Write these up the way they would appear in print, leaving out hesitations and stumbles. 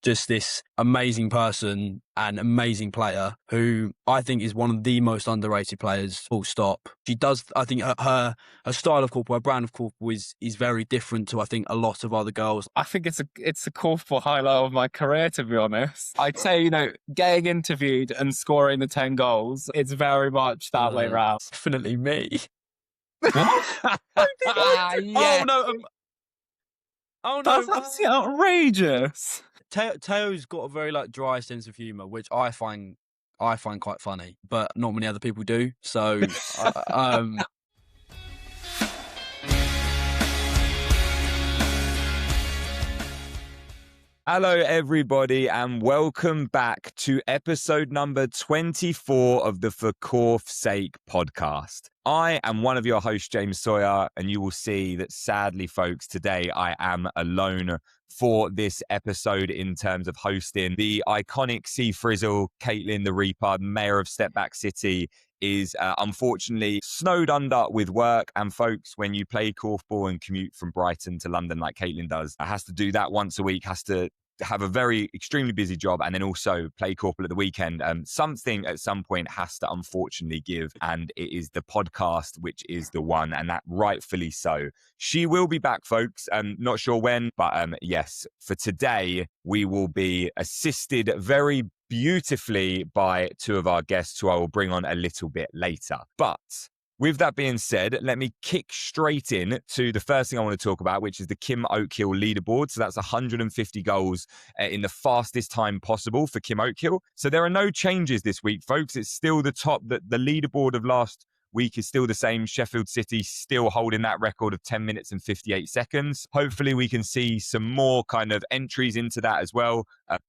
just this amazing person and amazing player who I think is one of the most underrated players, full stop. She does, I think her style of korfball, her brand of korfball is very different to, I think, a lot of other girls. I think it's a korfball highlight of my career, to be honest. I'd say, getting interviewed and scoring the 10 goals, it's very much that way round. Definitely me. What? Oh no! Oh no! That's absolutely outrageous. Teo's got a very dry sense of humour, which I find quite funny, but not many other people do. So, Hello, everybody, and welcome back to episode number 24 of the For Korf's Sake podcast. I am one of your hosts, James Sawyer, and you will see that sadly, folks, today I am alone for this episode in terms of hosting. The iconic Sea Frizzle, Caitlin the Reaper, mayor of Stepback City, is unfortunately snowed under with work. And folks, when you play korfball and commute from Brighton to London like Caitlin does, has to do that once a week, has to have a very extremely busy job, and then also play korfball at the weekend. Something at some point has to unfortunately give, and it is the podcast which is the one, and that rightfully so. She will be back, folks. Not sure when, but yes, for today we will be assisted very beautifully by two of our guests who I will bring on a little bit later. But with that being said, let me kick straight in to the first thing I want to talk about, which is the Kim Oakhill leaderboard. So that's 150 goals in the fastest time possible for Kim Oakhill. So there are no changes this week, folks. It's still the top. The leaderboard of last week is still the same. Sheffield City still holding that record of 10 minutes and 58 seconds. Hopefully we can see some more kind of entries into that as well.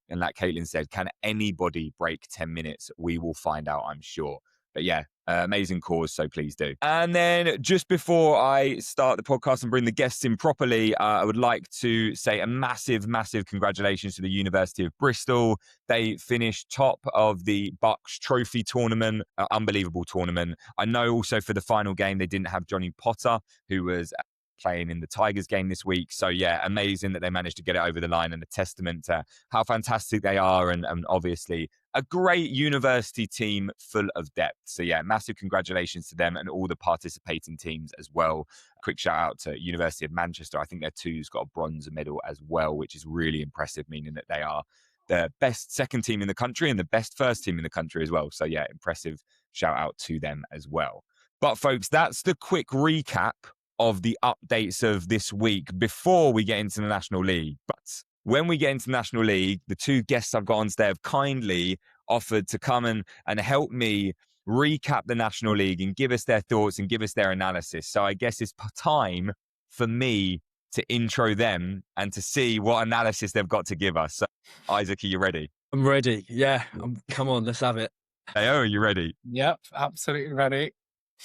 And like Caitlin said, can anybody break 10 minutes? We will find out, I'm sure. But yeah, amazing cause, so please do. And then just before I start the podcast and bring the guests in properly, I would like to say a massive, massive congratulations to the University of Bristol. They finished top of the Bucks Trophy tournament, unbelievable tournament. I know also for the final game, they didn't have Johnny Potter, who was playing in the Tigers game this week. So yeah, amazing that they managed to get it over the line, and a testament to how fantastic they are, and obviously a great university team full of depth. So yeah, massive congratulations to them and all the participating teams as well. Quick shout out to University of Manchester. I think their two's got a bronze medal as well, which is really impressive, meaning that they are the best second team in the country and the best first team in the country as well. So yeah, impressive shout out to them as well. But folks, that's the quick recap of the updates of this week before we get into the National League. But when we get into the National League, the two guests I've got on today have kindly offered to come and help me recap the National League and give us their thoughts and give us their analysis. So I guess it's time for me to intro them and to see what analysis they've got to give us. So, Isaac, are you ready? I'm ready. Yeah, come on, let's have it. Teo, are you ready? Yep, absolutely ready.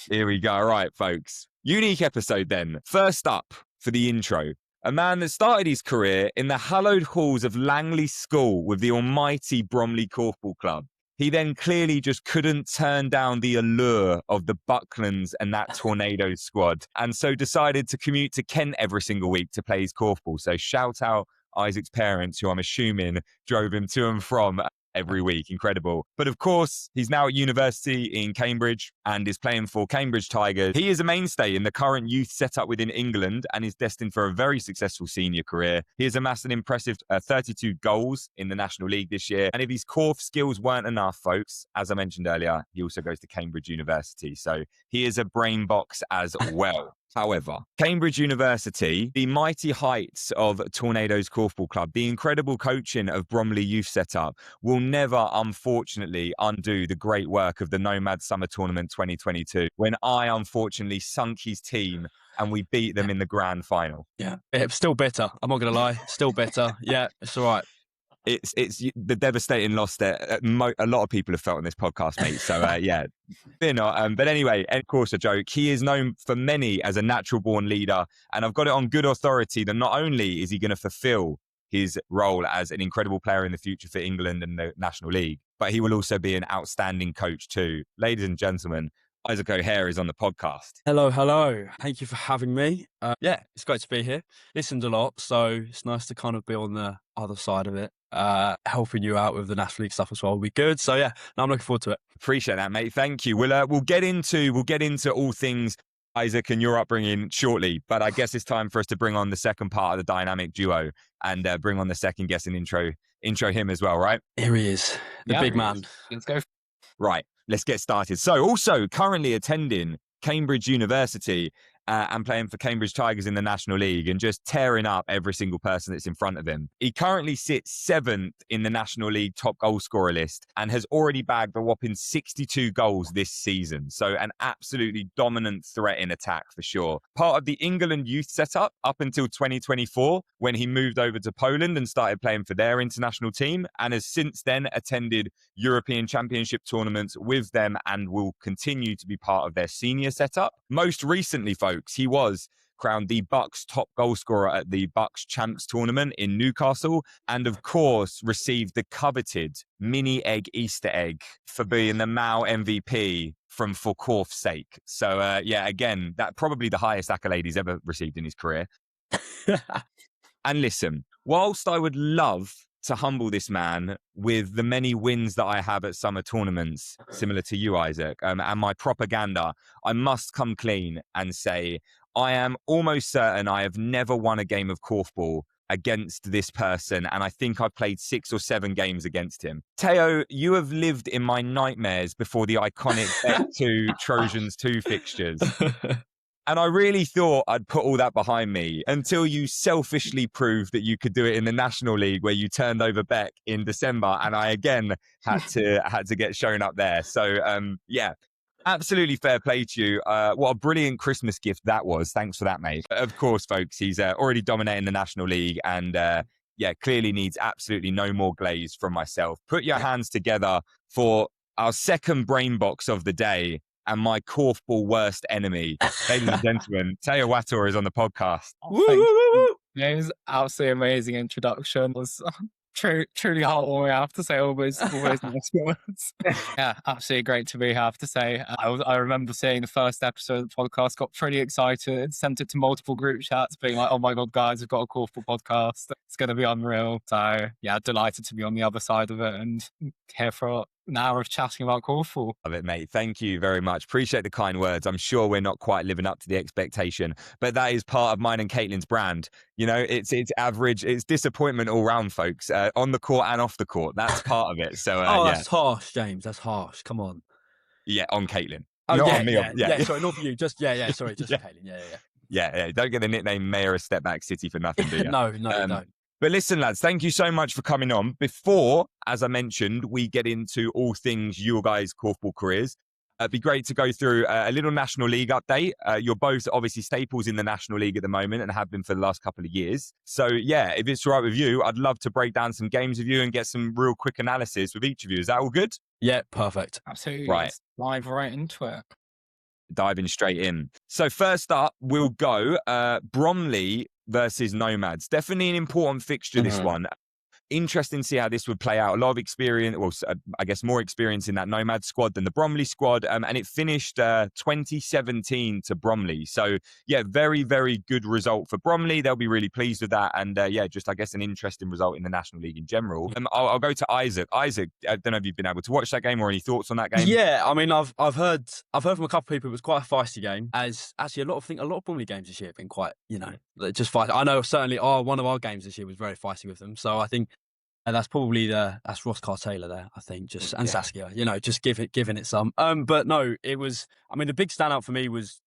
Here we go. All right, folks. Unique episode then. First up for the intro, a man that started his career in the hallowed halls of Langley School with the almighty Bromley Korfball Club. He then clearly just couldn't turn down the allure of the Bucklands and that Tornadoes squad, and so decided to commute to Kent every single week to play his korfball. So shout out Isaac's parents, who I'm assuming drove him to and from every week. Incredible. But of course, he's now at university in Cambridge and is playing for Cambridge Tigers. He is a mainstay in the current youth setup within England and is destined for a very successful senior career. He has amassed an impressive 32 goals in the National League this year. And if his korf skills weren't enough, folks, as I mentioned earlier, he also goes to Cambridge University. So he is a brain box as well. However, Cambridge University, the mighty heights of Tornadoes Korfball Club, the incredible coaching of Bromley Youth Setup will never, unfortunately, undo the great work of the Nomad Summer Tournament 2022, when I unfortunately sunk his team and we beat them in the grand final. Yeah, it's still bitter. I'm not going to lie. Still bitter. Yeah, it's all right. It's the devastating loss that a lot of people have felt on this podcast, mate. So yeah, fear not. But anyway, of course, a joke. He is known for many as a natural born leader, and I've got it on good authority that not only is he going to fulfill his role as an incredible player in the future for England and the National League, but he will also be an outstanding coach too. Ladies and gentlemen, Isaac O'Hare is on the podcast. Hello. Thank you for having me. Yeah, it's great to be here. Listened a lot, so it's nice to kind of be on the other side of it. Helping you out with the National League stuff as well will be good. So yeah, I'm looking forward to it. Appreciate that, mate. Thank you. We'll get into all things Isaac and your upbringing shortly, but I guess it's time for us to bring on the second part of the dynamic duo and bring on the second guest and intro him as well, right? Here he is, the big man. Let's go. Right, let's get started. So also currently attending Cambridge University and playing for Cambridge Tigers in the National League and just tearing up every single person that's in front of him. He currently sits 7th in the National League top goal scorer list and has already bagged a whopping 62 goals this season. So an absolutely dominant threat in attack for sure. Part of the England youth setup up until 2024 when he moved over to Poland and started playing for their international team, and has since then attended European Championship tournaments with them and will continue to be part of their senior setup. Most recently, folks, he was crowned the Bucks top goal scorer at the Bucks Champs tournament in Newcastle, and of course received the coveted mini egg Easter egg for being the Mao MVP from For Korf's Sake. So yeah, again, that probably the highest accolade he's ever received in his career. And listen, whilst I would love to humble this man with the many wins that I have at summer tournaments, similar to you, Isaac, and my propaganda, I must come clean and say I am almost certain I have never won a game of Korfball against this person, and I think I've played 6 or 7 games against him. Teo, you have lived in my nightmares before the iconic Bet2 Trojans 2 fixtures. And I really thought I'd put all that behind me until you selfishly proved that you could do it in the National League, where you turned over Beck in December, and I again had to get shown up there. So yeah, absolutely fair play to you. What a brilliant Christmas gift that was. Thanks for that, mate. But of course, folks, he's already dominating the National League, and yeah, clearly needs absolutely no more glaze from myself. Put your hands together for our second brain box of the day and my Korfball worst enemy. Ladies and gentlemen, Teo Wator is on the podcast. James, absolutely amazing introduction. It was truly heartwarming, I have to say, always nice words. Yeah, absolutely great to be here, I have to say. I remember seeing the first episode of the podcast, got pretty excited, sent it to multiple group chats, being like, oh my God, guys, we've got a Korfball podcast. It's going to be unreal. So yeah, delighted to be on the other side of it and here for an hour of chatting about Korfball. Love it, mate. Thank you very much. Appreciate the kind words. I'm sure we're not quite living up to the expectation, but that is part of mine and Caitlin's brand. You know, it's average. It's disappointment all round, folks, on the court and off the court. That's part of it. So, That's harsh, James. That's harsh. Come on. Yeah, on Caitlin. Oh, not yeah, on me. yeah. Sorry, not for you. Just sorry, just Yeah. for Caitlin. Yeah. Yeah. Don't get the nickname Mayor of Step Back City for nothing, do you? No. But listen, lads, thank you so much for coming on. Before, as I mentioned, we get into all things your guys' Korfball careers, it'd be great to go through a little National League update. You're both obviously staples in the National League at the moment and have been for the last couple of years. So yeah, if it's all right with you, I'd love to break down some games with you and get some real quick analysis with each of you. Is that all good? Yeah, perfect. Absolutely. Right. Let's dive right into it. Diving straight in. So first up, we'll go Bromley versus Nomads. Definitely an important fixture, this one. Interesting to see how this would play out. A lot of experience, well, I guess more experience in that Nomad squad than the Bromley squad. And it finished 2017 to Bromley. So, yeah, very, very good result for Bromley. They'll be really pleased with that. And, yeah, just, I guess, an interesting result in the National League in general. I'll go to Isaac. Isaac, I don't know if you've been able to watch that game or any thoughts on that game. Yeah, I mean, I've heard from a couple of people it was quite a feisty game. As actually, a lot of Bromley games this year have been quite, just fight. I know certainly one of our games this year was very feisty with them. So I think. And that's probably that's Ross Carr-Taylor there, I think, and Saskia, just giving it some. But no, it was, I mean, the big standout for me was,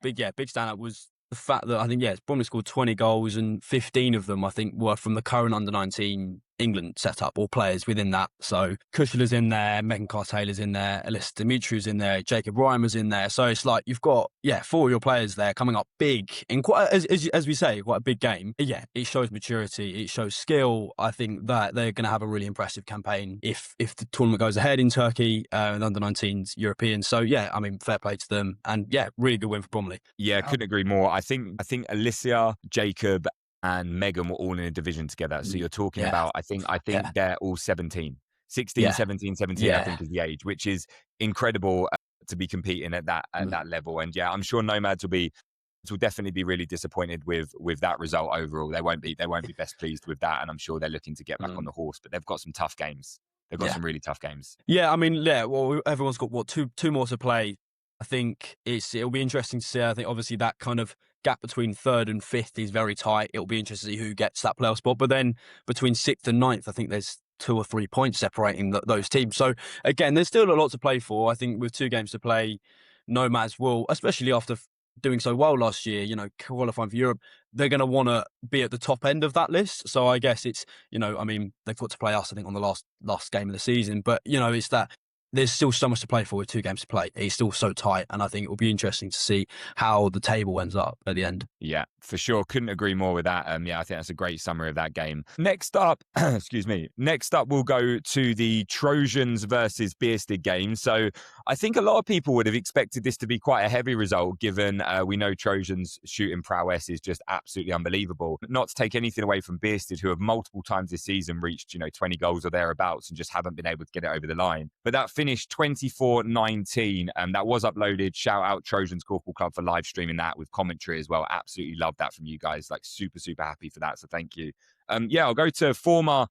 big standout was the fact that I think, Bromley scored 20 goals and 15 of them, I think, were from the current under-19 England setup or players within that. So Kushela's in there, Megan Carr-Taylor's in there, Alyssa Dimitriou's in there, Jacob Reimer's in there. So it's like you've got, 4 of your players there coming up big in quite, as we say, quite a big game. Yeah, it shows maturity, it shows skill. I think that they're going to have a really impressive campaign if the tournament goes ahead in Turkey and under-19s European. So yeah, I mean, fair play to them. And yeah, really good win for Bromley. Yeah, couldn't agree more. I think Alicia, Jacob, and Megan were all in a division together. So you're talking about, I think they're all 16, 17, I think is the age, which is incredible to be competing at that Mm. that level. And yeah, I'm sure Nomads will definitely be really disappointed with that result overall. They won't be best pleased with that, and I'm sure they're looking to get back on the horse. But they've got some tough games. They've got some really tough games. Yeah, I mean, yeah. Well, everyone's got two more to play. I think it'll be interesting to see. I think obviously that kind of gap between third and fifth is very tight. It'll be interesting to see who gets that playoff spot. But then between sixth and ninth, I think there's 2 or 3 points separating those teams. So again, there's still a lot to play for. I think with 2 games to play, Nomads will, especially after doing so well last year, qualifying for Europe, they're going to want to be at the top end of that list. So I guess it's, I mean, they've got to play us, I think, on the last game of the season. But, it's that there's still so much to play for with 2 games to play. It's still so tight. And I think it will be interesting to see how the table ends up at the end. Yeah, for sure. Couldn't agree more with that. Yeah, I think that's a great summary of that game. Next up, excuse me. Next up, we'll go to the Trojans versus Beersted game. So I think a lot of people would have expected this to be quite a heavy result, given we know Trojans' shooting prowess is just absolutely unbelievable. Not to take anything away from Beersted, who have multiple times this season reached, 20 goals or thereabouts and just haven't been able to get it over the line. But that finished 24-19, and that was uploaded. Shout out Trojans Korfball Club for live streaming that with commentary as well. Absolutely love that from you guys. Like super happy for that. So thank you. I'll go to former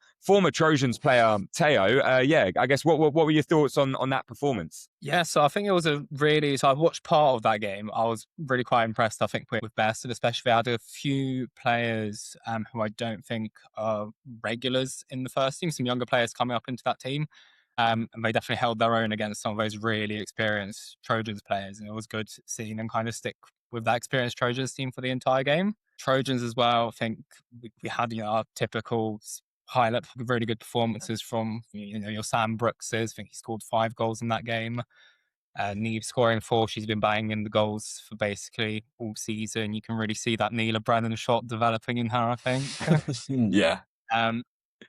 Trojans player Teo. I guess what were your thoughts on that performance? Yeah, so I think it was so I watched part of that game. I was really quite impressed, I think, with Bested, especially. I had a few players who I don't think are regulars in the first team, some younger players coming up into that team. And they definitely held their own against some of those really experienced Trojans players. And it was good seeing them kind of stick with that experienced Trojans team for the entire game. Trojans as well, I think we had our typical highlight, really good performances from your Sam Brookses. I think he scored 5 goals in that game. Neve scoring 4. She's been banging in the goals for basically all season. You can really see that Neela Brennan shot developing in her, I think. Yeah.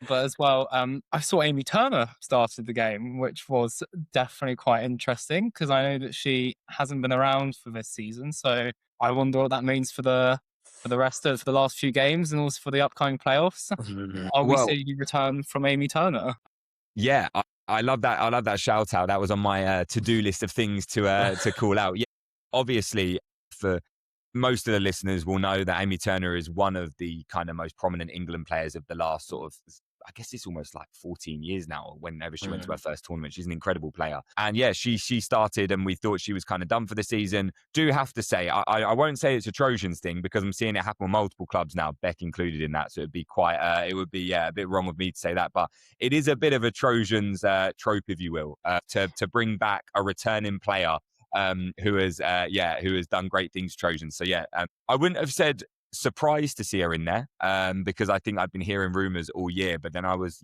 But as well, I saw Amy Turner started the game, which was definitely quite interesting because I know that she hasn't been around for this season. So I wonder what that means for the last few games and also for the upcoming playoffs. Are we seeing you return from Amy Turner? Yeah, I love that. I love that shout out. That was on my to-do list of things to call out. Yeah, obviously, for most of the listeners will know that Amy Turner is one of the kind of most prominent England players of the last sort of, I guess it's almost like 14 years now, whenever she went to her first tournament. She's an incredible player. And yeah, she started and we thought she was kind of done for the season. Do have to say, I won't say it's a Trojans thing because I'm seeing it happen with multiple clubs now, Beck included in that. So it'd be quite, it would be a bit wrong of me to say that, but it is a bit of a Trojans trope, if you will, to bring back a returning player who has done great things Trojans. So yeah, I wouldn't have said surprised to see her in there because I think I've been hearing rumors all year, but then I was,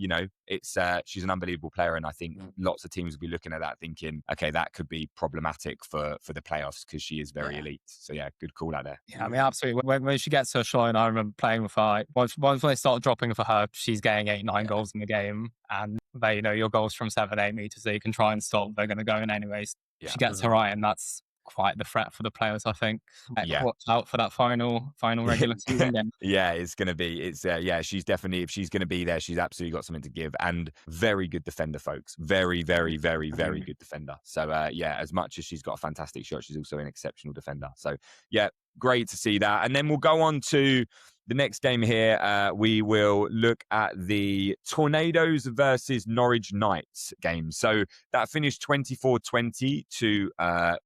it's she's an unbelievable player, and I think lots of teams will be looking at that thinking, okay, that could be problematic for the playoffs because she is very elite. So yeah, good call out there. Yeah, I mean, absolutely. When she gets her shot, and I remember playing with her. Once they start dropping for her, she's getting 8-9 goals in the game, and they, your goals from 7-8 meters, so you can try and stop. They're going to go in anyways. Yeah. She gets her right, and that's quite the threat for the players, I think. Watch out for that final regular season game. Yeah, it's going to be. She's definitely, if she's going to be there, she's absolutely got something to give, and very good defender, folks. Very good defender. So as much as she's got a fantastic shot, she's also an exceptional defender. So yeah, great to see that. And then we'll go on to the next game here. We will look at the Tornadoes versus Norwich Knights game. So that finished 24-20 to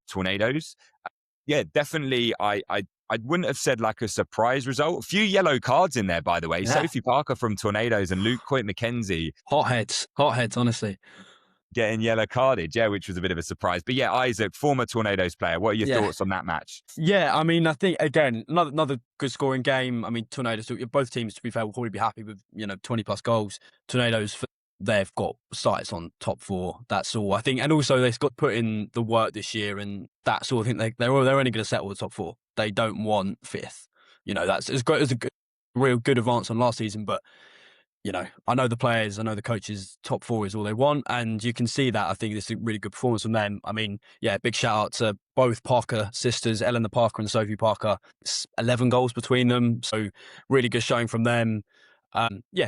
Tornadoes. Yeah, definitely. I wouldn't have said like a surprise result. A few yellow cards in there, by the way. Yeah. Sophie Parker from Tornadoes and Luke Coit-McKenzie. Hotheads, honestly. Getting yellow carded, which was a bit of a surprise. But yeah, Isaac, former Tornadoes player, what are your thoughts on that match? Yeah, I mean, I think, again, another good scoring game. I mean, Tornadoes, both teams, to be fair, will probably be happy with, 20 plus goals. Tornadoes, they've got sights on top 4. That's all, I think. And also, they've got put in the work this year, and that's all. I think they're only going to settle the top 4. They don't want 5th. That's as great as a real good advance on last season, but I know the players, I know the coaches, top 4 is all they want. And you can see that. I think this is a really good performance from them. I mean, yeah, big shout out to both Parker sisters, Eleanor Parker and Sophie Parker. It's 11 goals between them. So really good showing from them.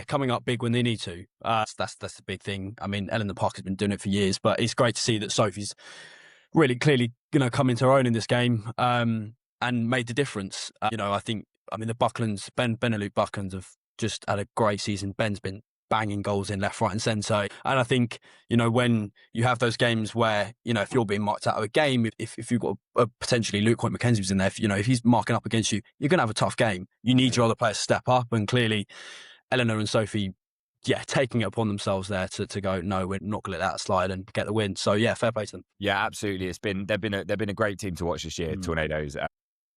Coming up big when they need to. That's the big thing. I mean, Eleanor Parker's been doing it for years, but it's great to see that Sophie's really clearly, come into her own in this game and made the difference. I think, the Bucklands, Benelux Bucklands have just had a great season. Ben's been banging goals in left, right, and centre. And I think, when you have those games where, if you're being marked out of a game, if you've got potentially Luke Hoyt McKenzie was in there, if he's marking up against you, you're going to have a tough game. You need your other players to step up. And clearly, Eleanor and Sophie, taking it upon themselves there to go, no, we're not going to let that slide and get the win. So, fair play to them. Yeah, absolutely. They've been a great team to watch this year, Tornadoes.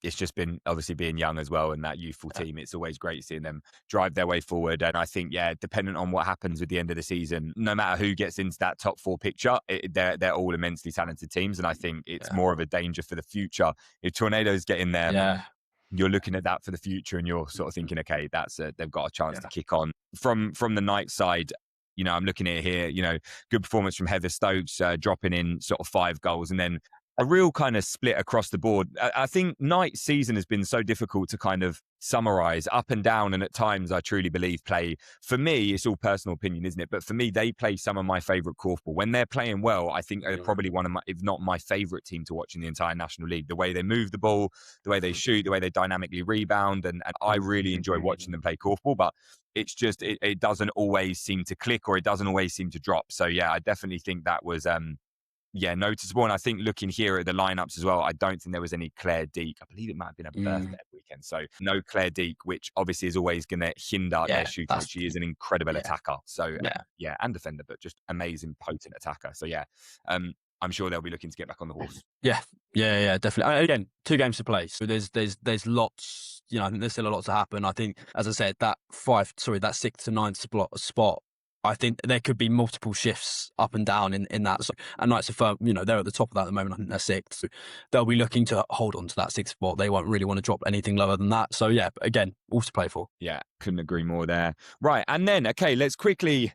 It's just been obviously being young as well and that youthful team. It's always great seeing them drive their way forward. And I think, dependent on what happens at the end of the season, no matter who gets into that top 4 picture, they're all immensely talented teams. And I think it's more of a danger for the future. If Tornadoes get in there, you're looking at that for the future and you're sort of thinking, okay, they've got a chance to kick on. From the Knights side, I'm looking at it here, good performance from Heather Stokes, dropping in sort of 5 goals, and then a real kind of split across the board. I think Knights' season has been so difficult to kind of summarize, up and down, and at times I truly believe play, for me, it's all personal opinion, isn't it? But for me, they play some of my favourite Korfball. When they're playing well, I think they're probably one of my, if not my favourite team to watch in the entire National League. The way they move the ball, the way they shoot, the way they dynamically rebound, and I really enjoy watching them play Korfball, but it's just, it doesn't always seem to click, or it doesn't always seem to drop. So I definitely think that was noticeable. And I think looking here at the lineups as well, I don't think there was any Claire Deek. I believe it might have been a birthday weekend. So no Claire Deek, which obviously is always going to hinder their shooting. She is an incredible attacker. So and defender, but just amazing, potent attacker. So I'm sure they'll be looking to get back on the horse. Yeah, definitely. Again, 2 games to play. So there's lots, I think there's still a lot to happen. I think, as I said, that 6th to 9th spot, I think there could be multiple shifts up and down in that. So, and Knights are firm, they're at the top of that at the moment. I think they're 6th. So they'll be looking to hold on to that 6th spot. They won't really want to drop anything lower than that. So but again, all to play for. Yeah, couldn't agree more there. Right, and then, okay, let's quickly,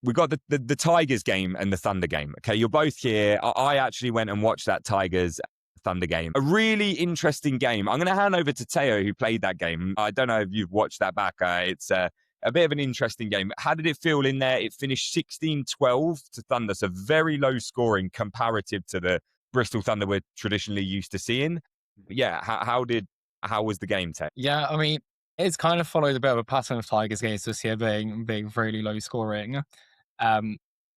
we got the Tigers game and the Thunder game. Okay, you're both here. I actually went and watched that Tigers Thunder game. A really interesting game. I'm going to hand over to Teo, who played that game. I don't know if you've watched that back. It's a bit of an interesting game. How did it feel in there? It finished 16-12 to Thunder, so very low scoring comparative to the Bristol Thunder we're traditionally used to seeing. How was the game, Teo? It's kind of followed a bit of a pattern of Tigers games this year being really low scoring.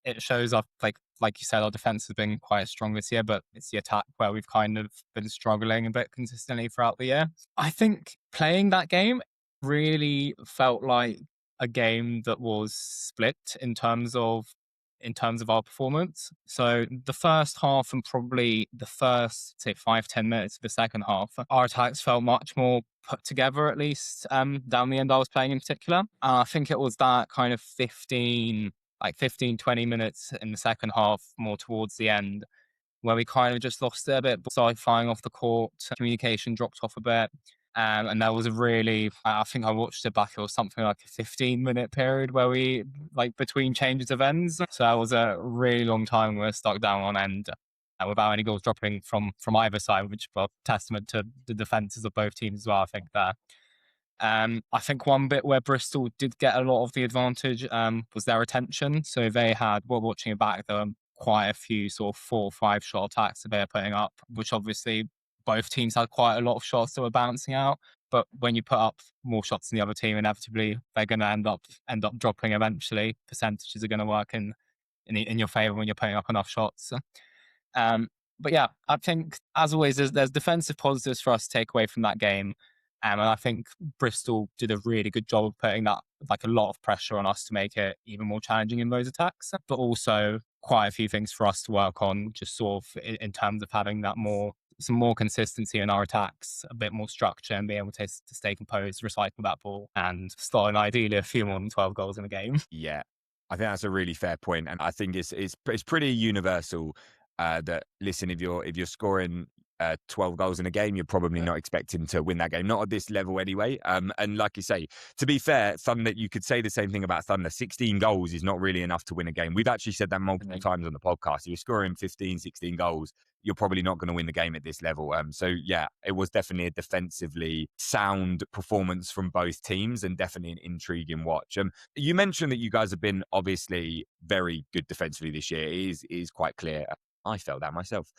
It shows up, like you said, our defense has been quite strong this year, but it's the attack where we've kind of been struggling a bit consistently throughout the year. I think playing that game really felt like a game that was split in terms of our performance. So the first half and probably the first, say, 5-10 minutes of the second half, our attacks felt much more put together, at least down the end I was playing in particular. I think it was that kind of 15, 20 minutes in the second half, more towards the end, where we kind of just lost it a bit, started flying off the court, communication dropped off a bit. And that was I think I watched it back, it was something like a 15-minute period where we, between changes of ends. So that was a really long time we were stuck down on end without any goals dropping from either side, which was testament to the defences of both teams as well, I think there. I think one bit where Bristol did get a lot of the advantage was their attention. So they had, while watching it back, there were quite a few sort of 4 or 5 shot attacks that they were putting up, which obviously both teams had quite a lot of shots that were bouncing out. But when you put up more shots than the other team, inevitably they're going to end up dropping eventually. Percentages are going to work in your favour when you're putting up enough shots. But I think, as always, there's defensive positives for us to take away from that game. And I think Bristol did a really good job of putting that, a lot of pressure on us to make it even more challenging in those attacks. But also quite a few things for us to work on, just sort of in terms of having some more consistency in our attacks, a bit more structure, and being able to stay composed, recycle that ball, and start ideally a few more than 12 goals in a game. Yeah, I think that's a really fair point, and I think it's pretty universal that, listen, if you're scoring 12 goals in a game, you're probably not expecting to win that game, not at this level anyway. And like you say, to be fair, Thunder, you could say the same thing about Thunder. 16 goals is not really enough to win a game. We've actually said that multiple times on the podcast. If you're scoring 15, 16 goals, you're probably not going to win the game at this level. So it was definitely a defensively sound performance from both teams, and definitely an intriguing watch. You mentioned that you guys have been obviously very good defensively this year. It is quite clear. I felt that myself.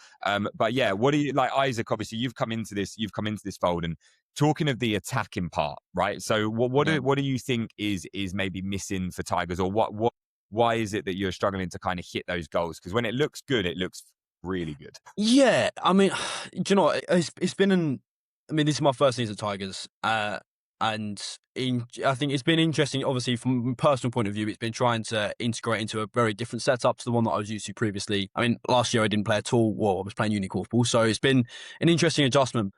But yeah, what do you like, Isaac? Obviously, you've come into this fold, and talking of the attacking part, right? So, what Yeah. do you think is maybe missing for Tigers, or why is it that you're struggling to kind of hit those goals? Because when it looks good, it looks really good. Yeah, I mean, do you know what? It's been I mean, this is my first season at Tigers, and I think it's been interesting. Obviously, from a personal point of view, it's been trying to integrate into a very different setup to the one that I was used to previously. I mean, last year I didn't play at all. Well, I was playing uni Korfball, so it's been an interesting adjustment.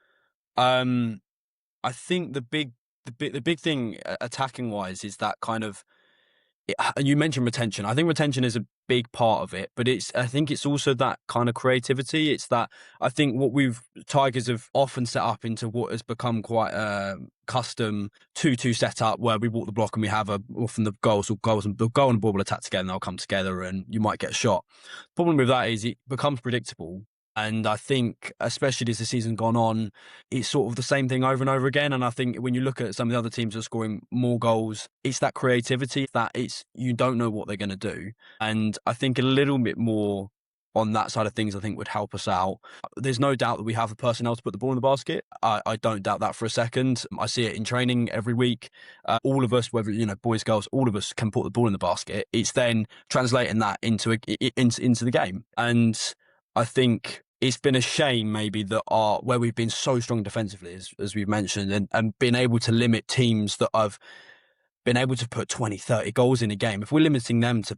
I think the big thing attacking wise is that kind of. And you mentioned retention. I think retention is a big part of it, but I think it's also that kind of creativity. It's that I think what Tigers have often set up into what has become quite a custom 2-2 setup where we walk the block and we have often the goals and the goal and the ball will attack together and they'll come together and you might get a shot. The problem with that is it becomes predictable. And I think, especially as the season gone on, it's sort of the same thing over and over again. And I think when you look at some of the other teams that are scoring more goals, it's that creativity that you don't know what they're going to do. And I think a little bit more on that side of things, I think would help us out. There's no doubt that we have the personnel to put the ball in the basket. I don't doubt that for a second. I see it in training every week. All of us, whether, boys, girls, all of us can put the ball in the basket. It's then translating that into the game. And I think it's been a shame maybe that where we've been so strong defensively, as we've mentioned, and been able to limit teams that have been able to put 20, 30 goals in a game. If we're limiting them to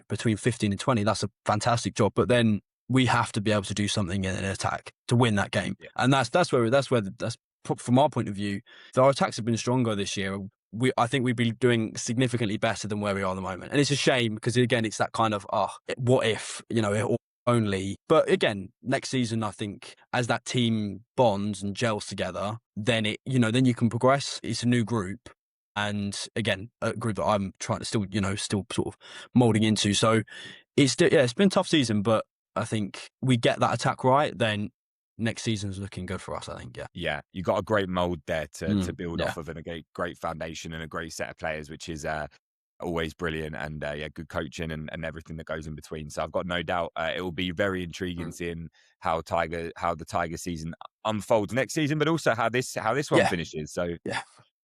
between 15 and 20, that's a fantastic job. But then we have to be able to do something in an attack to win that game. Yeah. And that's from our point of view, if our attacks have been stronger this year, I think we'd be doing significantly better than where we are at the moment. And it's a shame because, again, it's that kind of, what if, only. But again, next season, I think as that team bonds and gels together, then then you can progress. It's a new group. And again, a group that I'm trying to still sort of molding into. So it's been a tough season, but I think we get that attack right, then next season's looking good for us, I think. Yeah, you got a great mold there to build off of, and a great foundation and a great set of players, which is always brilliant, and good coaching and everything that goes in between. So I've got no doubt it will be very intriguing seeing how the Tiger season unfolds next season, but also how this one finishes. So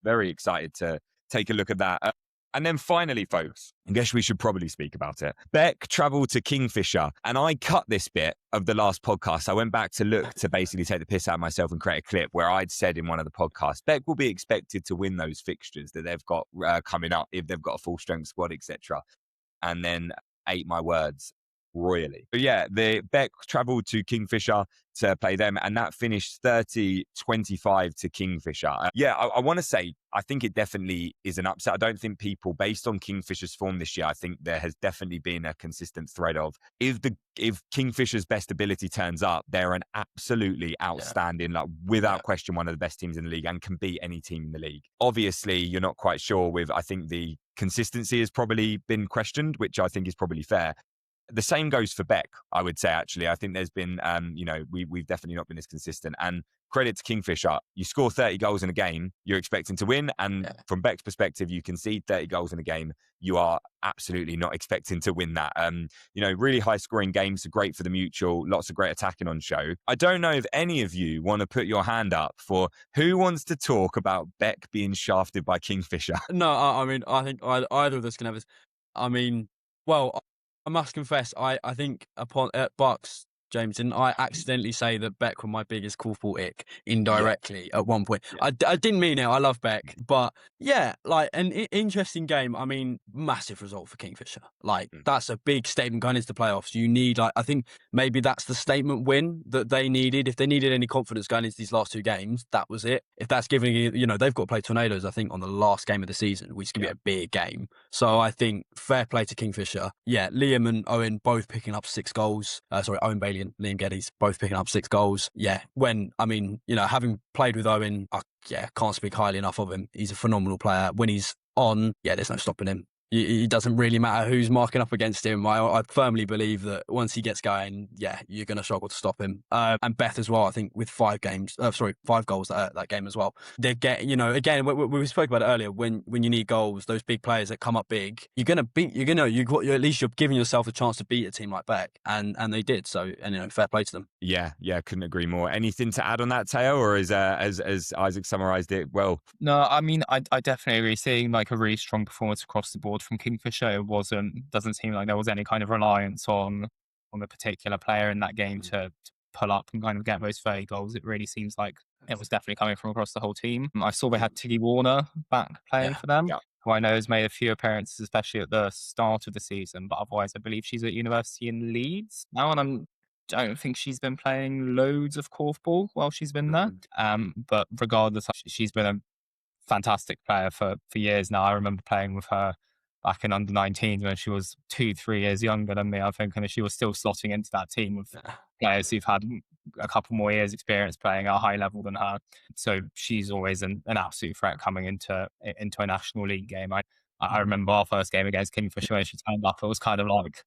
very excited to take a look at that. And then finally, folks, I guess we should probably speak about it. Beck travelled to Kingfisher, and I cut this bit of the last podcast. I went back to look to basically take the piss out of myself and create a clip where I'd said in one of the podcasts, Beck will be expected to win those fixtures that they've got coming up if they've got a full-strength squad, etc. And then ate my words royally. But yeah, the Beck travelled to Kingfisher to play them, and that finished 30-25 to Kingfisher. I want to say, I think it definitely is an upset. I don't think people, based on Kingfisher's form this year, I think there has definitely been a consistent thread of if Kingfisher's best ability turns up, they're an absolutely outstanding, without question, one of the best teams in the league and can beat any team in the league. Obviously, you're not quite sure I think the consistency has probably been questioned, which I think is probably fair. The same goes for Beck, I would say, actually. I think there's been, we've definitely not been as consistent. And credit to Kingfisher, you score 30 goals in a game, you're expecting to win. And from Beck's perspective, you concede 30 goals in a game, you are absolutely not expecting to win that. Really high scoring games are great for the mutual, lots of great attacking on show. I don't know if any of you want to put your hand up for who wants to talk about Beck being shafted by Kingfisher. No, I mean, I think either of us can have this. I mean, well, I must confess, I think at Bucks, James, didn't I accidentally say that Beck were my biggest Korfball ick indirectly at one point? Yeah. I didn't mean it. I love Beck, but an interesting game. I mean, massive result for Kingfisher. That's a big statement going into the playoffs. You need, I think maybe that's the statement win that they needed. If they needed any confidence going into these last two games, that was it. If that's giving they've got to play Tornadoes, I think, on the last game of the season, which is going to be a big game. So I think fair play to Kingfisher. Yeah, Liam and Owen both picking up 6 goals. Owen Bailey and Liam Geddes both picking up 6 goals. Yeah, having played with Owen, I can't speak highly enough of him. He's a phenomenal player. When he's on, there's no stopping him. it doesn't really matter who's marking up against him. I firmly believe that once he gets going, you're going to struggle to stop him. And Beth as well, I think with 5 goals that game as well. They're getting, again, we spoke about it earlier. When you need goals, those big players that come up big, you're going to beat. At least you're giving yourself a chance to beat a team like Beck, and they did. So, and fair play to them. Yeah, couldn't agree more. Anything to add on that, Teo, or as Isaac summarised it well? No, I mean, I definitely agree. Seeing like a really strong performance across the board from Kingfisher, doesn't seem like there was any kind of reliance on a particular player in that game to pull up and kind of get those 30 goals. It really seems like it was definitely coming from across the whole team. I saw they had Tiggy Warner back playing for them, who I know has made a few appearances, especially at the start of the season, but otherwise I believe she's at university in Leeds now, and don't think she's been playing loads of Korfball while she's been there. But regardless, she's been a fantastic player for years now. I remember playing with her back in under 19s when she was 2-3 years younger than me, I think, and she was still slotting into that team of players who've had a couple more years experience playing at a high level than her. So she's always an absolute threat coming into a National League game. I remember our first game against Kingfisher when she turned up, it was kind of like,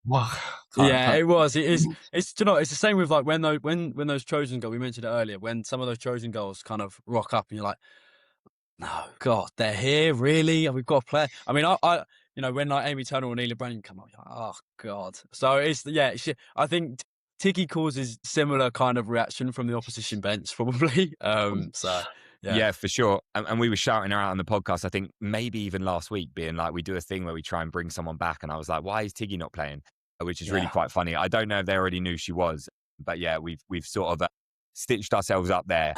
wow. It was. It's it's the same with like when those Trojan goals, we mentioned it earlier, when some of those Trojan goals kind of rock up and you're like, no, God, they're here, really? We've got a player. I mean, I when like Amy Turner or Neela Brennan come up, you're like, oh God. So I think Tiggy causes similar kind of reaction from the opposition bench, probably. Yeah, for sure. And we were shouting her out on the podcast, I think maybe even last week, being like, we do a thing where we try and bring someone back. And I was like, why is Tiggy not playing? Which is really quite funny. I don't know if they already knew she was, but we've sort of stitched ourselves up there.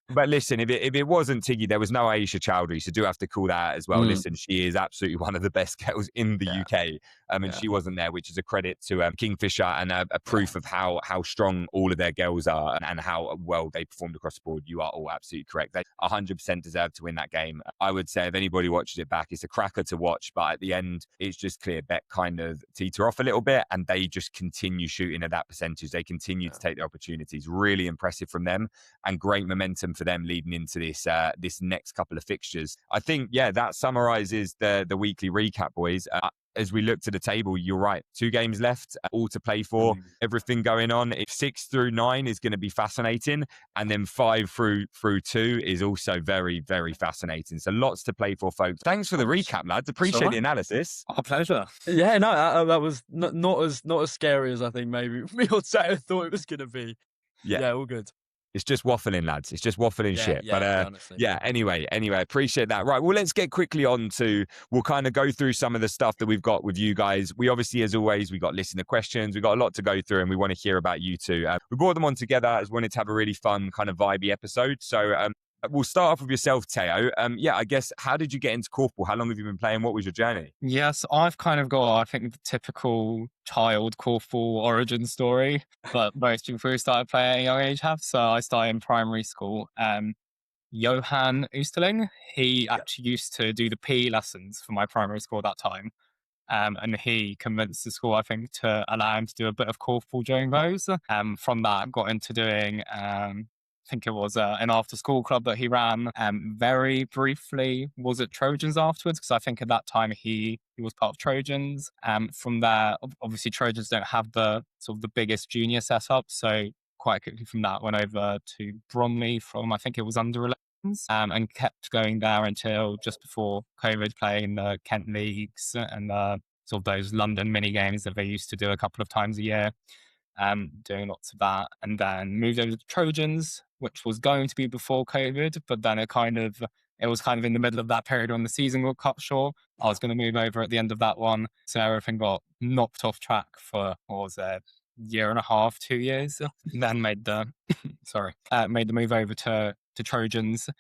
But listen, if it wasn't Tiggy, there was no Aisha Chowdhury, so do have to call that out as well. Listen, she is absolutely one of the best girls in the UK, and she wasn't there, which is a credit to Kingfisher and a proof of how strong all of their girls are and how well they performed across the board. You are all absolutely correct. They 100% deserved to win that game. I would say if anybody watches it back, it's a cracker to watch, but at the end, it's just clear Beck kind of teeter off a little bit, and they just continue shooting at that percentage. They continue to take their opportunities. Really impressive from them, and great momentum for them leading into this next couple of fixtures. I think, that summarizes the weekly recap, boys. As we look to the table, you're right. 2 games left, all to play for. Everything going on. 6 through 9 is going to be fascinating, and then 5 through 2 is also very, very fascinating. So lots to play for, folks. Thanks for the recap, lads. Appreciate the analysis. Our pleasure. Yeah, no, that was not as scary as I think maybe me or Teo thought it was going to be. Yeah, all good. It's just waffling, lads. It's just waffling shit. But honestly. Anyway, appreciate that. Right, well, let's get quickly on to, we'll kind of go through some of the stuff that we've got with you guys. We obviously, as always, we got listener questions. We've got a lot to go through, and we want to hear about you too. We brought them on together as wanted to have a really fun kind of vibey episode. So we'll start off with yourself, Teo. I guess, how did you get into Korfball? How long have you been playing? What was your journey? Yes, I've kind of got, I think, the typical child Korfball origin story, but most people who started playing at a young age have. So I started in primary school. Johan Oosterling, he actually used to do the PE lessons for my primary school at that time. And he convinced the school, I think, to allow him to do a bit of Korfball during those. From that, got into doing I think it was an after-school club that he ran. Very briefly was at Trojans afterwards, because I think at that time he was part of Trojans. From there, obviously Trojans don't have the sort of the biggest junior setup, so quite quickly from that went over to Bromley from, I think it was under 11s, and kept going there until just before COVID, playing the Kent Leagues and sort of those London mini games that they used to do a couple of times a year. Doing lots of that, and then moved over to Trojans, which was going to be before COVID, but then it was kind of in the middle of that period when the season got cut short. I was going to move over at the end of that one, so everything got knocked off track for, what was it, year and a half, 2 years. Then made the move over to Trojans,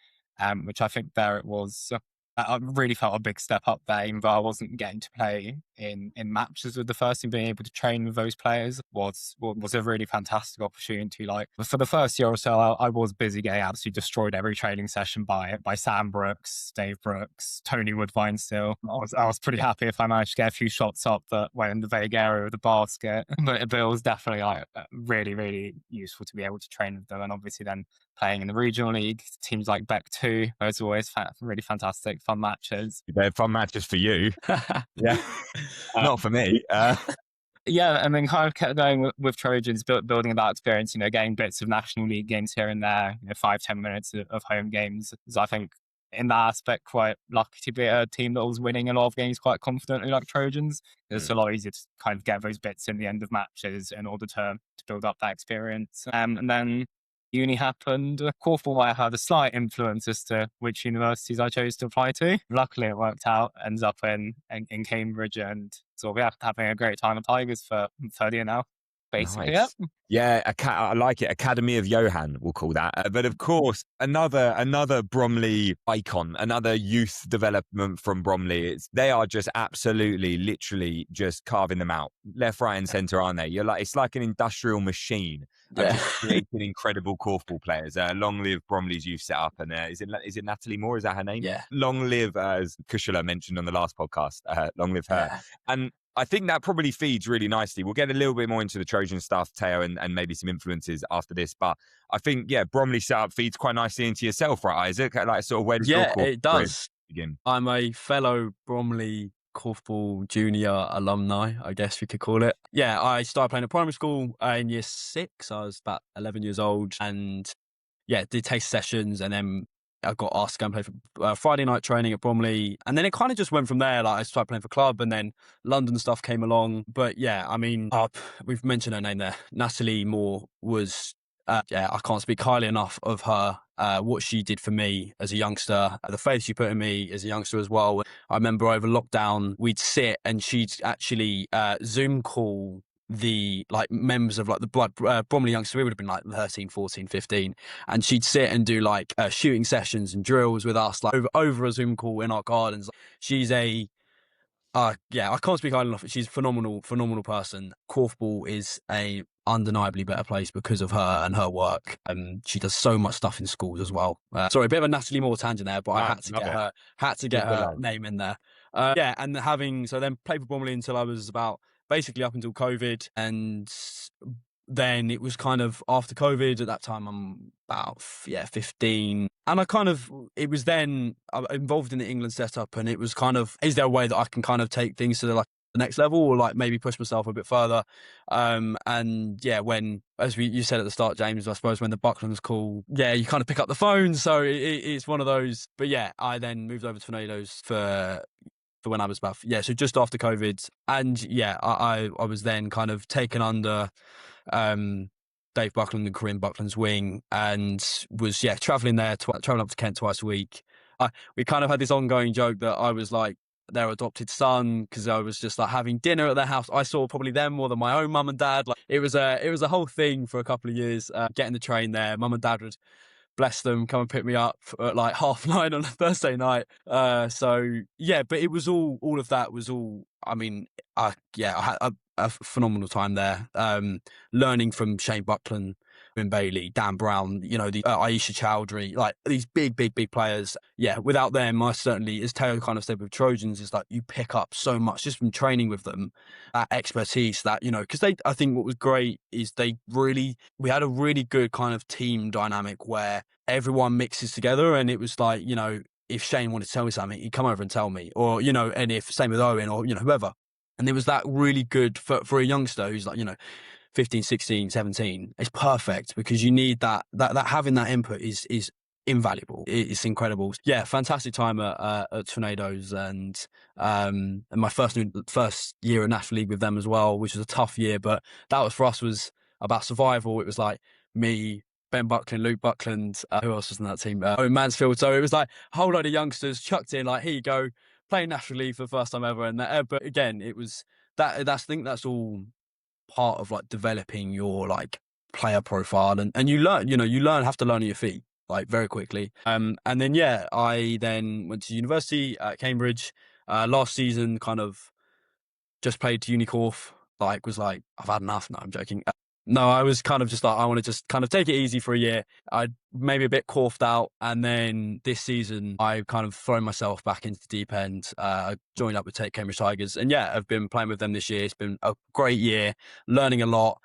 which I think there it was. I really felt a big step up there, even though I wasn't getting to play in matches with the first team, being able to train with those players was a really fantastic opportunity. Like for the first year or so, I was busy getting absolutely destroyed every training session by Sam Brooks, Dave Brooks, Tony Woodvine still. I was pretty happy if I managed to get a few shots up that went in the vague area of the basket. But it was definitely like really, really useful to be able to train with them. And obviously then playing in the regional league, teams like Beck 2, those are always really fantastic, fun matches. They're fun matches for you. Yeah. Not for me. Yeah, and then kind of kept going with Trojans, building that experience, getting bits of National League games here and there, 5-10 minutes of home games. So I think in that aspect, quite lucky to be a team that was winning a lot of games quite confidently like Trojans. It's a lot easier to kind of get those bits in the end of matches in order to build up that experience. And then uni happened. Korfball might have had a slight influence as to which universities I chose to apply to. Luckily, it worked out. Ends up in Cambridge, and so we're having a great time at Tigers for third year now. Basically, Nice. yeah. Yeah, I like it. Academy of Johan, we'll call that. But of course, another Bromley icon, another youth development from Bromley. They are just absolutely, literally just carving them out, left, right, and centre, aren't they? It's like an industrial machine. Yeah. Creating incredible korfball players. Long live Bromley's youth setup, and is it Natalie Moore? Is that her name? Yeah. Long live, as Kushula mentioned on the last podcast. Long live her. Yeah. And I think that probably feeds really nicely. We'll get a little bit more into the Trojan stuff, Teo, and maybe some influences after this. But I think, Bromley setup feeds quite nicely into yourself, right, Isaac? Like, sort of where does your it does begin? I'm a fellow Bromley Korfball junior alumni, I guess we could call it. Yeah, I started playing at primary school in year 6. I was about 11 years old, and did taste sessions, and then I got asked to go and play for Friday night training at Bromley, and then it kind of just went from there. Like I started playing for club, and then London stuff came along. But yeah, I mean, we've mentioned her name there. Natalie Moore was, I can't speak highly enough of her. What she did for me as a youngster, the faith she put in me as a youngster as well. I remember over lockdown, we'd sit and she'd actually Zoom call the members of the Bromley youngsters. We would have been like 13, 14, 15, and she'd sit and do shooting sessions and drills with us over a Zoom call in our gardens. She's I can't speak highly enough. She's a phenomenal person. Korfball is a undeniably better place because of her and her work. She does so much stuff in schools as well. Sorry, a bit of a Natalie Moore tangent there, but I had to get her name in there. And then played for Bromley until I was about basically up until COVID, and then it was kind of after COVID. At that time, I'm about 15, and it was then involved in the England setup, and it was kind of, is there a way that I can kind of take things to the next level, or maybe push myself a bit further? When, as you said at the start, James, I suppose when the Bucklands call, you kind of pick up the phone. So it's one of those. But I then moved over to Tornadoes for when I was about so just after COVID, and I was then kind of taken under Dave Buckland and Corinne Buckland's wing, and was traveling up to Kent twice a week. We kind of had this ongoing joke that I was like their adopted son, because I was just having dinner at their house. I saw probably them more than my own mum and dad. It was a whole thing for a couple of years. Getting the train there, mum and dad would, bless them, come and pick me up at 9:30 on a Thursday night. But it was all of that was all. I mean, I had a phenomenal time there. Learning from Shane Buckland, Ben Bailey, Dan Brown, the Aisha Chowdhury, these big players. Without them, I certainly, as Teo kind of said with Trojans, is you pick up so much just from training with them, that expertise, that because I think what was great is we had a really good kind of team dynamic where everyone mixes together, and it was if Shane wanted to tell me something, he'd come over and tell me, or and if same with Owen or whoever. And there was that really good for a youngster who's 15, 16, 17. It's perfect, because you need that having that input is invaluable. It's incredible. Fantastic time at Tornadoes, and my first year at National League with them as well, which was a tough year, but that was about survival. It was me, Ben Buckland, Luke Buckland, who else was in that team? Owen Mansfield. So it was a whole load of youngsters chucked in, here you go, playing National League for the first time ever. And but again, it was I think that's all part of developing your player profile, and you have to learn on your feet very quickly. And then I then went to university at Cambridge. Last season kind of just played Unicorp, was like, I've had enough. No, I'm joking. No, I was kind of just like, I want to just kind of take it easy for a year. I'd maybe a bit Korfed out. And then this season, I kind of thrown myself back into the deep end. I joined up with Cambridge Tigers. And yeah, I've been playing with them this year. It's been a great year, learning a lot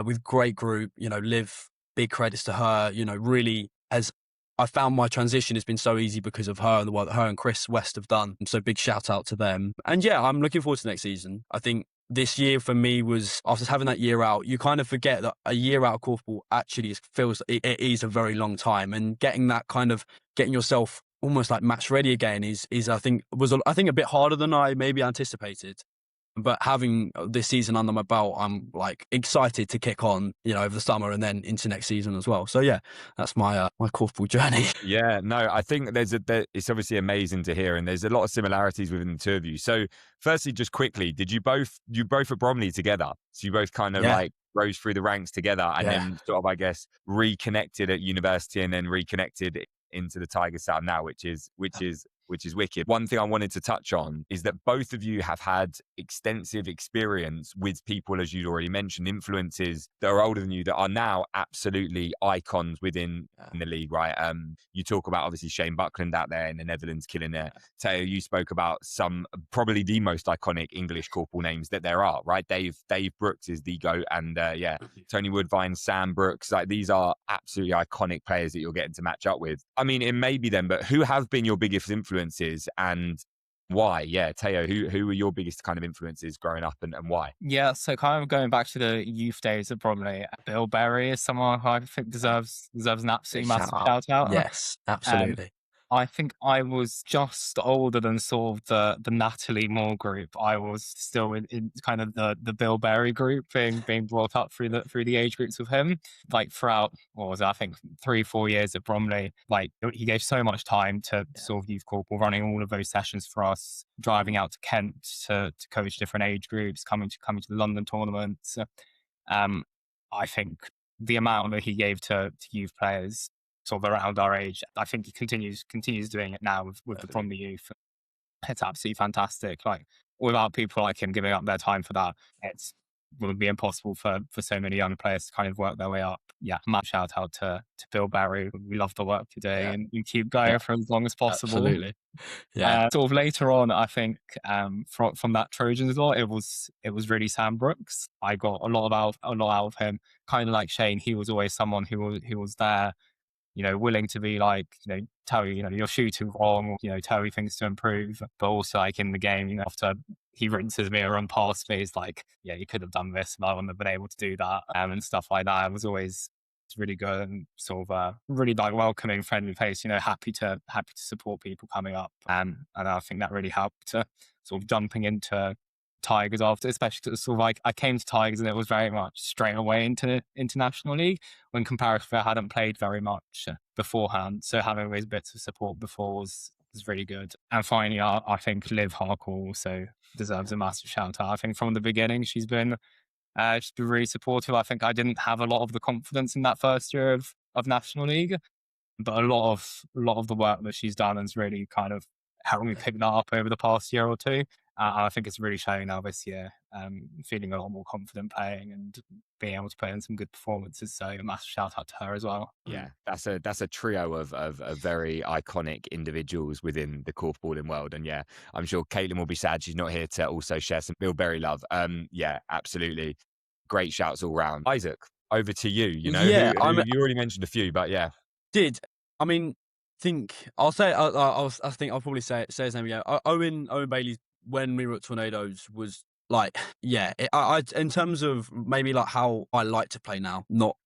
with great group. Liv, big credits to her, really as I found my transition has been so easy because of her and the work that her and Chris West have done. So big shout out to them. And yeah, I'm looking forward to next season. I think this year for me was, after having that year out, you kind of forget that a year out of Korfball actually feels it is a very long time, and getting yourself almost like match ready again is I think a bit harder than I maybe anticipated. But having this season under my belt, I'm like excited to kick on, over the summer and then into next season as well. So yeah, that's my my Korfball journey. Yeah, no, I think it's obviously amazing to hear, and there's a lot of similarities within the two of you. So, firstly, just quickly, you both at Bromley together? So you both kind of like rose through the ranks together, and then sort of, I guess, reconnected at university, and then reconnected into the Tiger Sound now, which is wicked. One thing I wanted to touch on is that both of you have had extensive experience with people, as you'd already mentioned, influences that are older than you that are now absolutely icons within the league, right? You talk about obviously Shane Buckland out there in the Netherlands killing it. Teo, you spoke about some probably the most iconic English Korfball names that there are, right? Dave Brooks is the GOAT, and Tony Woodvine, Sam Brooks, like these are absolutely iconic players that you're getting to match up with. I mean, it may be them, but who have been your biggest influences and why? Yeah, Teo, who were your biggest kind of influences growing up, and why? Yeah, so kind of going back to the youth days at Bromley, Bill Berry is someone who I think deserves an absolutely massive shout out. Yes, absolutely. I think I was just older than sort of the Natalie Moore group. I was still in kind of the Bill Berry group, being brought up through the age groups with him. Like throughout, what was it, I think 3-4 years at Bromley, like he gave so much time to sort of youth Korfball, running all of those sessions for us, driving out to Kent to coach different age groups, coming to the London tournaments. I think the amount that he gave to youth players sort of around our age, I think he continues doing it now with the Bromley youth. It's absolutely fantastic. Like, without people like him giving up their time for that, it would be impossible for so many young players to kind of work their way up. Yeah, massive shout out to Bill Barry. We love the work today, and you keep going for as long as possible. Absolutely. Yeah. Sort of later on, I think from that Trojans as well, it was really Sam Brooks. I got a lot out of him. Kind of like Shane, he was always someone who was there, willing to be like, tell you, you're shooting wrong, tell you things to improve, but also like in the game, after he rinses me or run past me, he's like, yeah, you could have done this, and I wouldn't have been able to do that, and stuff like that. I was always really good and sort of really like welcoming, friendly face, happy to support people coming up, and I think that really helped to sort of jumping into Tigers after, especially sort of like I came to Tigers and it was very much straight away into International League, when comparatively I hadn't played very much beforehand. So having those bits of support before was really good. And finally, I think Liv Harcourt also deserves a massive shout out. I think from the beginning she's been really supportive. I think I didn't have a lot of the confidence in that first year of National League, but a lot of the work that she's done has really kind of helped me pick that up over the past year or two. I think it's really showing now this year, feeling a lot more confident playing and being able to put in some good performances. So a massive shout out to her as well. Yeah, that's a trio of very iconic individuals within the korfballing world. And yeah, I'm sure Caitlin will be sad she's not here to also share some Bill Berry love. Yeah, absolutely. Great shouts all round. Isaac, over to you. You already mentioned a few, but yeah. I mean, I'll say, I think I'll probably say his name again. Owen Bailey, when we were at Tornadoes, was like, yeah, I in terms of maybe like how I like to play now, not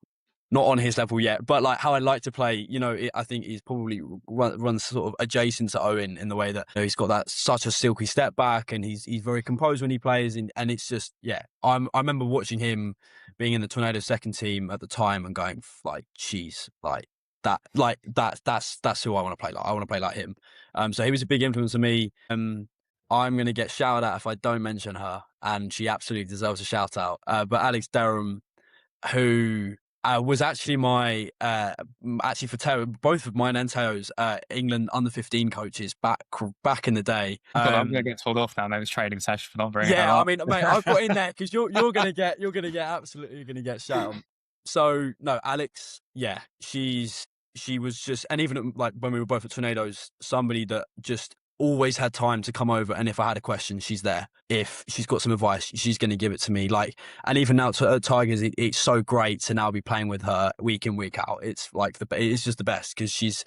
on his level yet, but like how I like to play, I think he's probably runs sort of adjacent to Owen in the way that he's got that such a silky step back, and he's very composed when he plays, and it's just, yeah, I remember watching him being in the Tornadoes second team at the time and going like, geez, that's who I want to play like. I want to play like him. So he was a big influence on me. I'm going to get shouted at if I don't mention her, and she absolutely deserves a shout out. But Alex Derham, who was actually my actually for Teo, both of mine and Teo's England under-15 coaches back in the day. God, I'm gonna get told off now. Next training session for not bringing her Yeah, I up. mean, mate, I've got in there because you're gonna get absolutely gonna get shat on. So no, Alex, yeah, she was just, and even like when we were both at Tornadoes, somebody that just always had time to come over, and if I had a question, she's there. If she's got some advice, she's going to give it to me. Like, and even now at Tigers, it's so great to now be playing with her week in, week out. It's like it's just the best because she's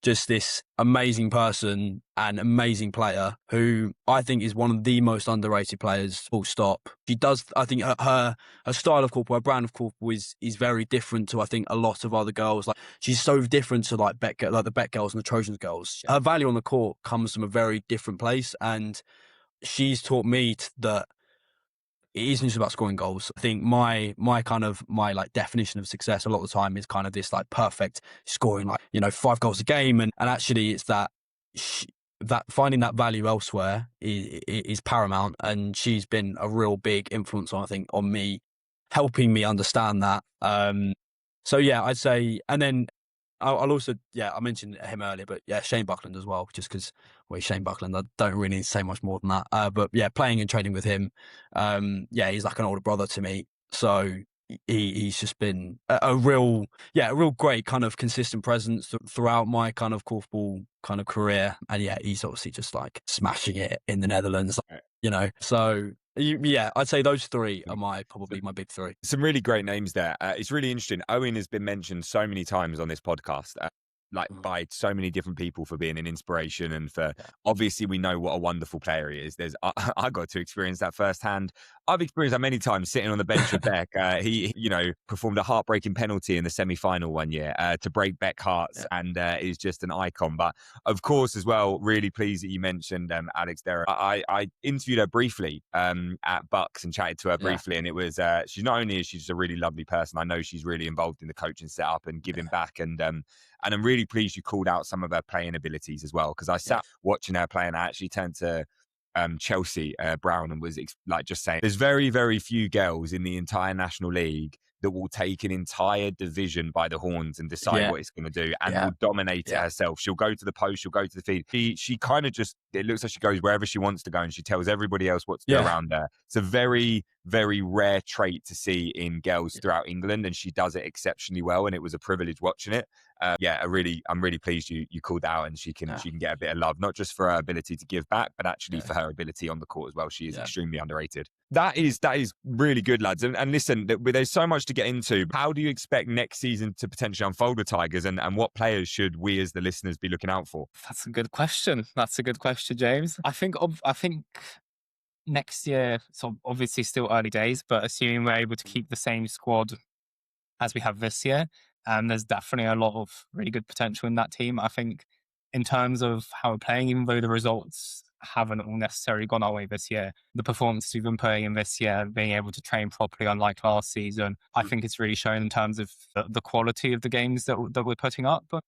just this amazing person and amazing player who I think is one of the most underrated players, full stop. She does, I think her style of Korfball, her brand of Korfball is very different to, I think, a lot of other girls. Like, she's so different to like the Bet girls and the Trojans girls. Her value on the court comes from a very different place, and she's taught me that it isn't just about scoring goals. I think my like definition of success a lot of the time is kind of this like perfect scoring, like, 5 goals a game. And actually it's that that finding that value elsewhere is paramount. And she's been a real big influence on, I think, on me, helping me understand that. So yeah, I'd say, and then I'll also, I mentioned him earlier, but yeah, Shane Buckland as well, just because, well, Shane Buckland, I don't really need to say much more than that. But yeah, playing and training with him, he's like an older brother to me. So he's just been a real great kind of consistent presence throughout my kind of Korfball kind of career. And yeah, he's obviously just like smashing it in the Netherlands, so. Yeah, I'd say those 3 are probably my big 3. Some really great names there. It's really interesting. Owen has been mentioned so many times on this podcast, by so many different people for being an inspiration, and for obviously we know what a wonderful player he is. I got to experience that firsthand. I've experienced that many times sitting on the bench with Beck. He performed a heartbreaking penalty in the semi-final one year to break Beck hearts, and is just an icon. But of course, as well, really pleased that you mentioned Alex there. I interviewed her briefly at Bucks and chatted to her briefly, and it was she's not only is she just a really lovely person, I know she's really involved in the coaching setup and giving back, and I'm really pleased you called out some of her playing abilities as well, because I sat watching her play, and I actually turned to Chelsea Brown and was just saying, there's very, very few girls in the entire National League that will take an entire division by the horns and decide what it's going to do, and will dominate it herself. She'll go to the post, she'll go to the feed. She kind of just, it looks like she goes wherever she wants to go, and she tells everybody else what to do around her. It's a very, very rare trait to see in girls throughout England, and she does it exceptionally well, and it was a privilege watching it. I'm really pleased you called out, and she can get a bit of love, not just for her ability to give back, but actually for her ability on the court as well. She is extremely underrated. That is really good, lads. And listen, there's so much to get into. How do you expect next season to potentially unfold with Tigers, and what players should we as the listeners be looking out for? That's a good question. James. I think next year, so obviously still early days, but assuming we're able to keep the same squad as we have this year, there's definitely a lot of really good potential in that team. I think in terms of how we're playing, even though the results haven't all necessarily gone our way this year, the performances we've been putting in this year, being able to train properly unlike last season, I think it's really shown in terms of the quality of the games that we're putting up. But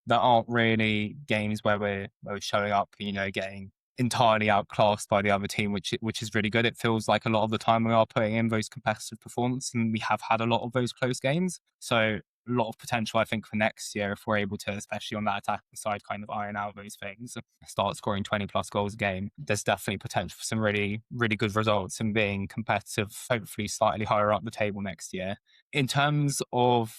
there aren't really games where we're showing up, getting entirely outclassed by the other team, which is really good. It feels like a lot of the time we are putting in those competitive performances, and we have had a lot of those close games. So a lot of potential, I think, for next year if we're able to, especially on that attacking side, kind of iron out those things, start scoring 20 plus goals a game. There's definitely potential for some really, really good results and being competitive, hopefully slightly higher up the table next year. In terms of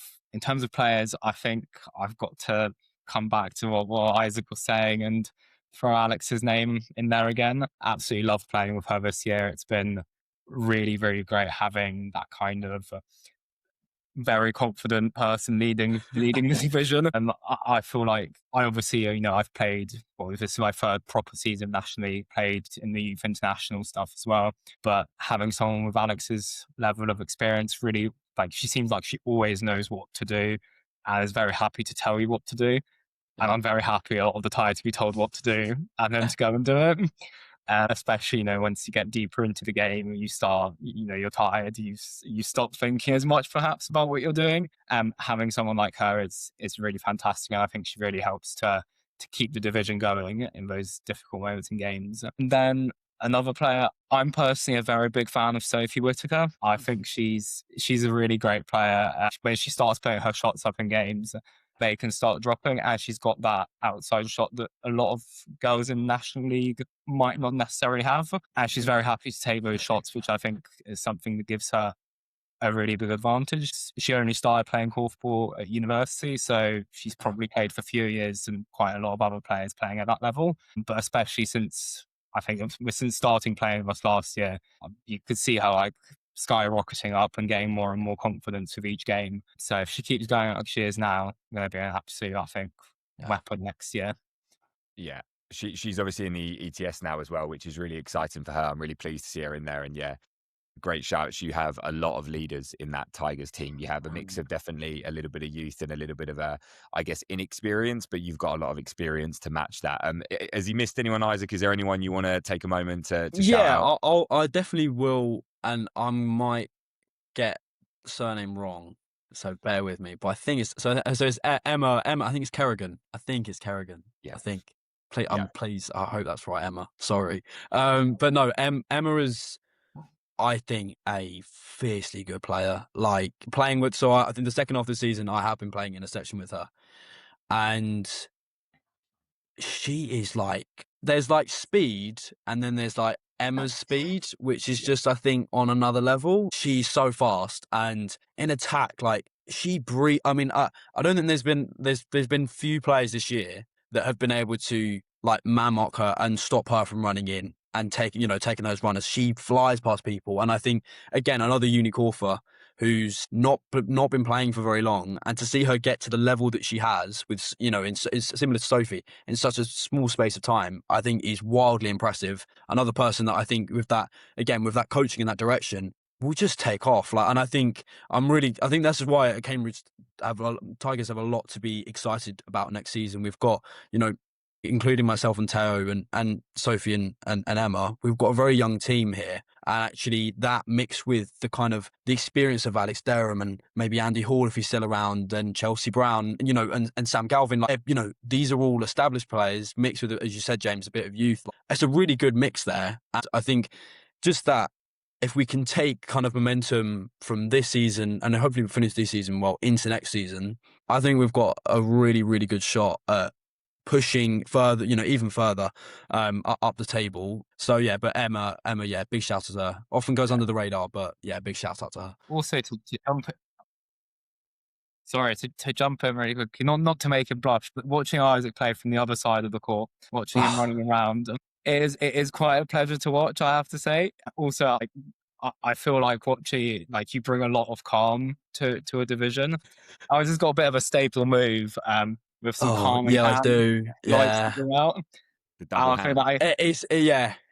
players, I think I've got to come back to what Isaac was saying and throw Alex's name in there again. Absolutely love playing with her this year. It's been really, really great having that kind of very confident person leading the division. And I feel like I obviously, I've played, this is my 3rd proper season nationally, played in the youth international stuff as well. But having someone with Alex's level of experience, really, she seems like she always knows what to do and is very happy to tell you what to do. And I'm very happy a lot of the time to be told what to do and then to go and do it. Especially, once you get deeper into the game, you start, you're tired, you stop thinking as much perhaps about what you're doing. Having someone like her is really fantastic. And I think she really helps to keep the division going in those difficult moments in games. And then Another player, I'm personally a very big fan of Sophie Whitaker. I think she's a really great player. When she starts putting her shots up in games, they can start dropping, and she's got that outside shot that a lot of girls in National League might not necessarily have. And she's very happy to take those shots, which I think is something that gives her a really big advantage. She only started playing korfball at university, so she's probably played for a few years and quite a lot of other players playing at that level. But especially since since starting playing with us last year, you could see how like skyrocketing up and getting more and more confidence with each game. So if she keeps going like she is now, going to be an absolute, I think, weapon next year. Yeah. She's obviously in the ETS now as well, which is really exciting for her. I'm really pleased to see her in there. And yeah, great shouts. You have a lot of leaders in that Tigers team. You have a mix of definitely a little bit of youth and a little bit of I guess, inexperience, but you've got a lot of experience to match that. Has you missed anyone, Isaac? Is there anyone you want to take a moment to shout out? I definitely will, and I might get the surname wrong, so bear with me. But I think it's it's Emma. I think it's Kerrigan. Yeah. I think. Please, I hope that's right, Emma. Sorry. But no, Emma is, I think, a fiercely good player. Like playing with, so I think the second half of the season, I have been playing in a section with her, and she is like, there's like speed, and then there's like Emma's speed, which is just, I think, on another level. She's so fast, and in attack, like I mean, I don't think there's been few players this year that have been able to like man mark her and stop her from running in and taking those runners. She flies past people, and I think again another unique author who's not been playing for very long, and to see her get to the level that she has with it's similar to Sophie in such a small space of time, I think is wildly impressive. Another person that I think with that coaching in that direction will just take off. Like, and I think that's why at Cambridge Tigers have a lot to be excited about next season. We've got, including myself and Teo and Sophie and Emma, we've got a very young team here. And actually that mixed with the kind of the experience of Alex Derham and maybe Andy Hall if he's still around, and Chelsea Brown, and Sam Galvin, like, these are all established players mixed with, as you said, James, a bit of youth. It's a really good mix there. And I think just that if we can take kind of momentum from this season and hopefully we finish this season well into next season, I think we've got a really, really good shot at pushing further, even further up the table. So yeah, but Emma, yeah, big shout out to her. Often goes under the radar, but yeah, big shout out to her. Also to jump in really quickly, not to make him blush, but watching Isaac play from the other side of the court, watching him running around, it is quite a pleasure to watch, I have to say. Also, I feel like watching, like, you bring a lot of calm to a division. I just got a bit of a staple move with some calming yeah, hands. I do. Yeah, Out. The double hand.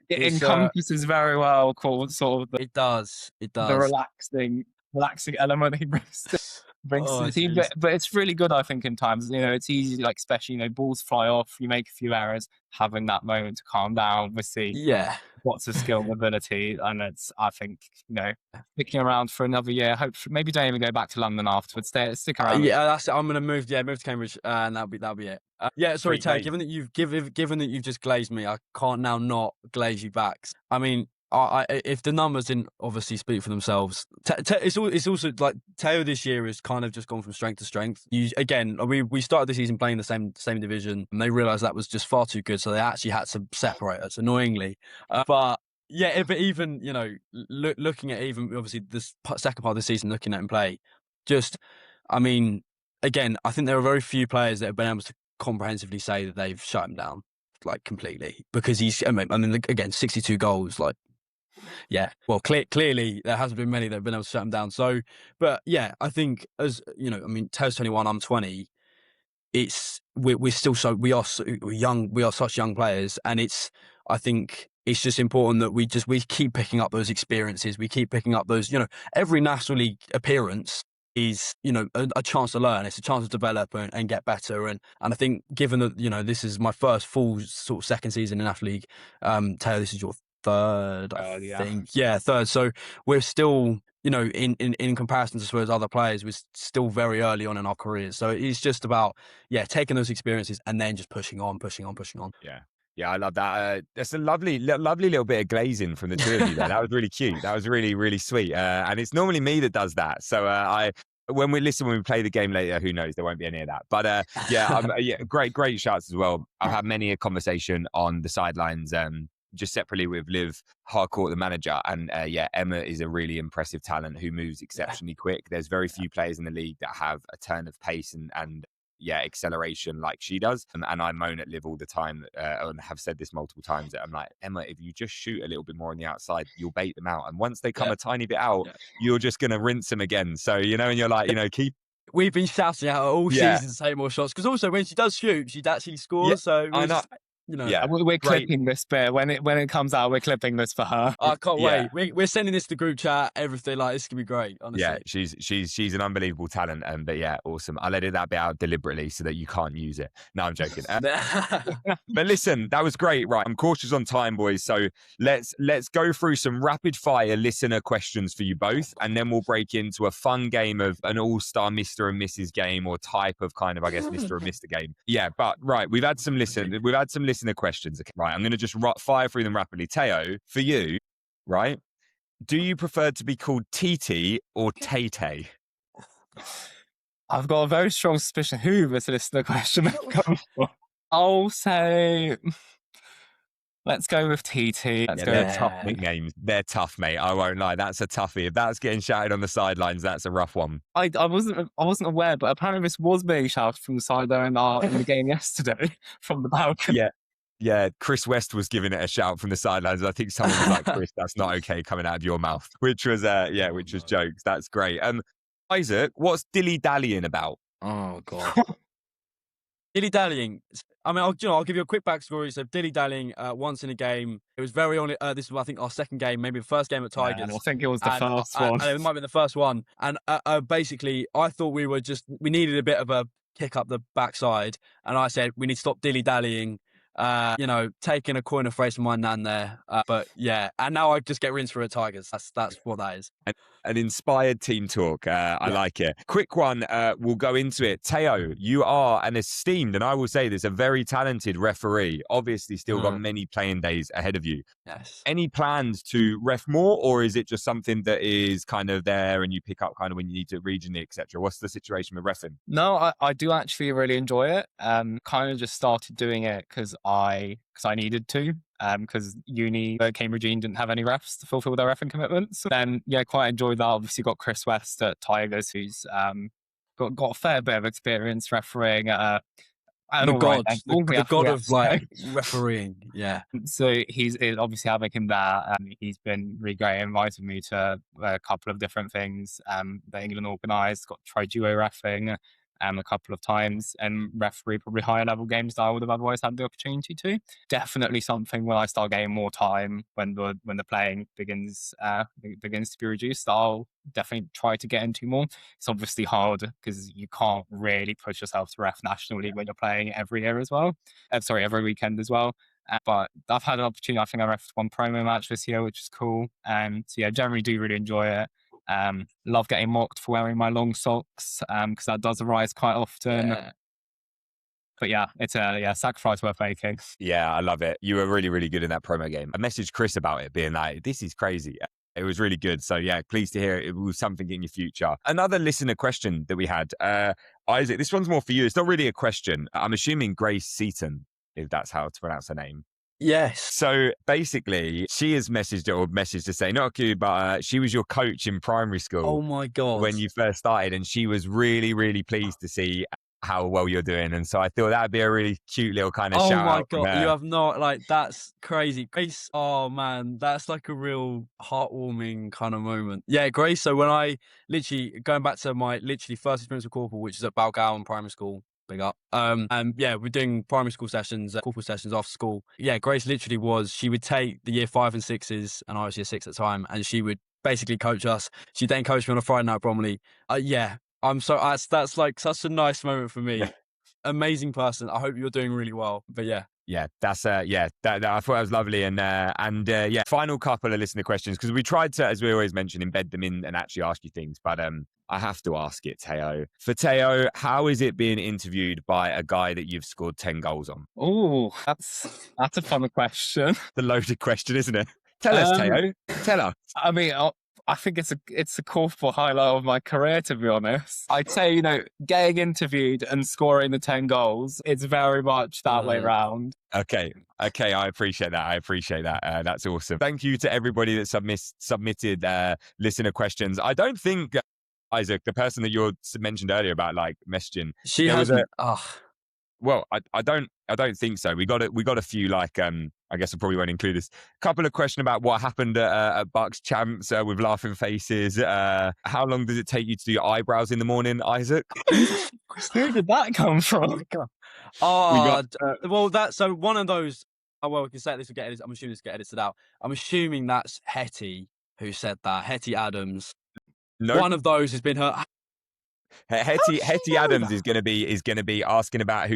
It encompasses very well sort of it does. the relaxing element he brings to the team. But it's really good, I think, in times. It's easy, like, especially, balls fly off, you make a few errors, having that moment to calm down, obviously. Yeah. Lots of skill and ability, and it's, I think, sticking around for another year. Hope maybe don't even go back to London afterwards. Stick around. Yeah, that's it. I'm gonna move to Cambridge, and that'll be it. Yeah, sorry, Tay. Given that you've just glazed me, I can't now not glaze you back. I mean, if the numbers didn't obviously speak for themselves, it's also like Teo this year has kind of just gone from strength to strength. We started the season playing the same division, and they realised that was just far too good, so they actually had to separate us, annoyingly. But yeah, but even looking at even obviously this second part of the season, looking at him play, I mean, again, I think there are very few players that have been able to comprehensively say that they've shut him down like completely, because again, 62 goals, like. Yeah, well, clearly there hasn't been many that have been able to shut him down. So, but yeah, I think Teo's 21, I'm 20. We're still we are young. We are such young players, and I think it's just important that we keep picking up those experiences. We keep picking up those. Every National League appearance is a chance to learn. It's a chance to develop and get better. And I think given that this is my first full sort of second season in National League, Teo, this is your third, I think. Yeah, third. So we're still, in comparison to those other players, we're still very early on in our careers. So it's just about, taking those experiences and then just pushing on. Yeah. Yeah, I love that. That's a lovely little bit of glazing from the two of you there. That was really cute. That was really, really sweet. And it's normally me that does that. So when we play the game later, who knows? There won't be any of that. But yeah, great shouts as well. I've had many a conversation on the sidelines, just separately with Liv Harcourt, the manager, and Emma is a really impressive talent who moves exceptionally quick. There's very few players in the league that have a turn of pace and acceleration like she does. And I moan at Liv all the time, and have said this multiple times, that I'm like, Emma, if you just shoot a little bit more on the outside, you'll bait them out. And once they come a tiny bit out, you're just going to rinse them again. So, and you're like, keep. We've been shouting out all season to take more shots, because also when she does shoot, she actually scores. Yeah, so I know. We're clipping this bit when it comes out. We're clipping this for her. I can't wait. We're sending this to group chat. Everything, like, this can be great. Honestly. Yeah, she's an unbelievable talent, but yeah, awesome. I'll edit that bit out deliberately so that you can't use it. No, I'm joking. But listen, that was great. Right, I'm cautious on time, boys. So let's go through some rapid fire listener questions for you both, and then we'll break into a fun game of an all-star Mr. and Mrs. game, or type of kind of, I guess, Mr. and Mr. game. Yeah, but right, we've had some listener questions. Okay, right, I'm going to just fire through them rapidly. Teo, for you, right? Do you prefer to be called TT or Tay-Tay? I've got a very strong suspicion who this listener question comes from. I'll say, let's go with TT. They're tough nicknames. They're tough, mate. I won't lie. That's a toughie. If that's getting shouted on the sidelines, that's a rough one. I wasn't aware, but apparently this was being shouted from the sideline in the game yesterday from the balcony. Yeah, Chris West was giving it a shout from the sidelines. I think someone was like, Chris, that's not okay coming out of your mouth, which was jokes. That's great. Isaac, what's dilly-dallying about? Oh, God. Dilly-dallying. I mean, I'll give you a quick backstory. So dilly-dallying once in a game. It was very on. This was, I think, our second game, maybe the first game at Tigers. I think it was the first one. And it might be the first one. And basically, I thought we needed a bit of a kick up the backside. And I said, we need to stop dilly-dallying. Taking a corner phrase from my nan there. But yeah, and now I just get rinsed for a Tigers. That's what that is. An inspired team talk. I like it. Quick one. We'll go into it. Teo, you are an esteemed, and I will say this, a very talented referee. Obviously, still got many playing days ahead of you. Yes. Any plans to ref more, or is it just something that is kind of there and you pick up kind of when you need to regionally, etc.? What's the situation with refing? No, I do actually really enjoy it. Kind of just started doing it because I needed to. Because Cambridge didn't have any refs to fulfill their refing commitments. Then, quite enjoyed that. Obviously got Chris West at Tigers, who's got a fair bit of experience refereeing. The god of like refereeing. Yeah. So he's obviously having him there. He's been really great, inviting me to a couple of different things that England organised. Got to try duo reffing a couple of times, and referee probably higher level games that I would have otherwise had the opportunity to. Definitely something when I start getting more time, when the playing begins to be reduced, I'll definitely try to get into more. It's obviously hard because you can't really push yourself to ref National League when you're playing every year as well. Every weekend as well. But I've had an opportunity. I think I refed one promo match this year, which is cool. Generally do really enjoy it. Love getting mocked for wearing my long socks because that does arise quite often. But yeah, it's a sacrifice worth making. Yeah, I love it. You were really, really good in that promo game. I messaged Chris about it, being like, this is crazy. It was really good. So yeah, pleased to hear it was something in your future. Another listener question that we had, Isaac, this one's more for you. It's not really a question. I'm assuming Grace Seaton, if that's how to pronounce her name. Yes. So basically, she has messaged to say, not you, but she was your coach in primary school. Oh my God. When you first started, and she was really, really pleased to see how well you're doing. And so I thought that'd be a really cute little kind of shout out. Oh my God, you have not, that's crazy. Grace, oh man, that's like a real heartwarming kind of moment. Yeah, Grace, so when I going back to my first experience with Korfball, which is at Balgowan Primary School, big up. We're doing primary school sessions, Korfball sessions after school. Yeah, Grace literally she would take the year 5 and 6s, and I was year 6 at the time, and she would basically coach us. She then coached me on a Friday night at Bromley. That's like such a nice moment for me. Amazing person. I hope you're doing really well. But yeah. Yeah, that's that I thought that was lovely, and yeah, final couple of listener questions, because we tried to, as we always mention, embed them in and actually ask you things, but I have to ask it, Teo. For Teo, how is it being interviewed by a guy that you've scored 10 goals on? Oh, that's a fun question. The loaded question, isn't it? Tell us, Teo. Tell us. I mean, I think it's a Korfball highlight of my career, to be honest. I'd say, you know, getting interviewed and scoring the 10 goals, it's very much that way round. Okay, I appreciate that. That's awesome. Thank you to everybody that submitted listener questions. I don't think, Isaac, the person that you mentioned earlier about like messaging, She hasn't. Well, I don't think so. We got a few, like I guess I probably won't include this. Couple of questions about what happened at Bucks Champs with laughing faces. How long does it take you to do your eyebrows in the morning, Isaac? Where did that come from? Well, so one of those. Oh, well, we can say this will get edited. I'm assuming this will get edited out. I'm assuming that's Hetty who said that. Hetty Adams. No, one of those has been her. Hetty Adams is going to be asking about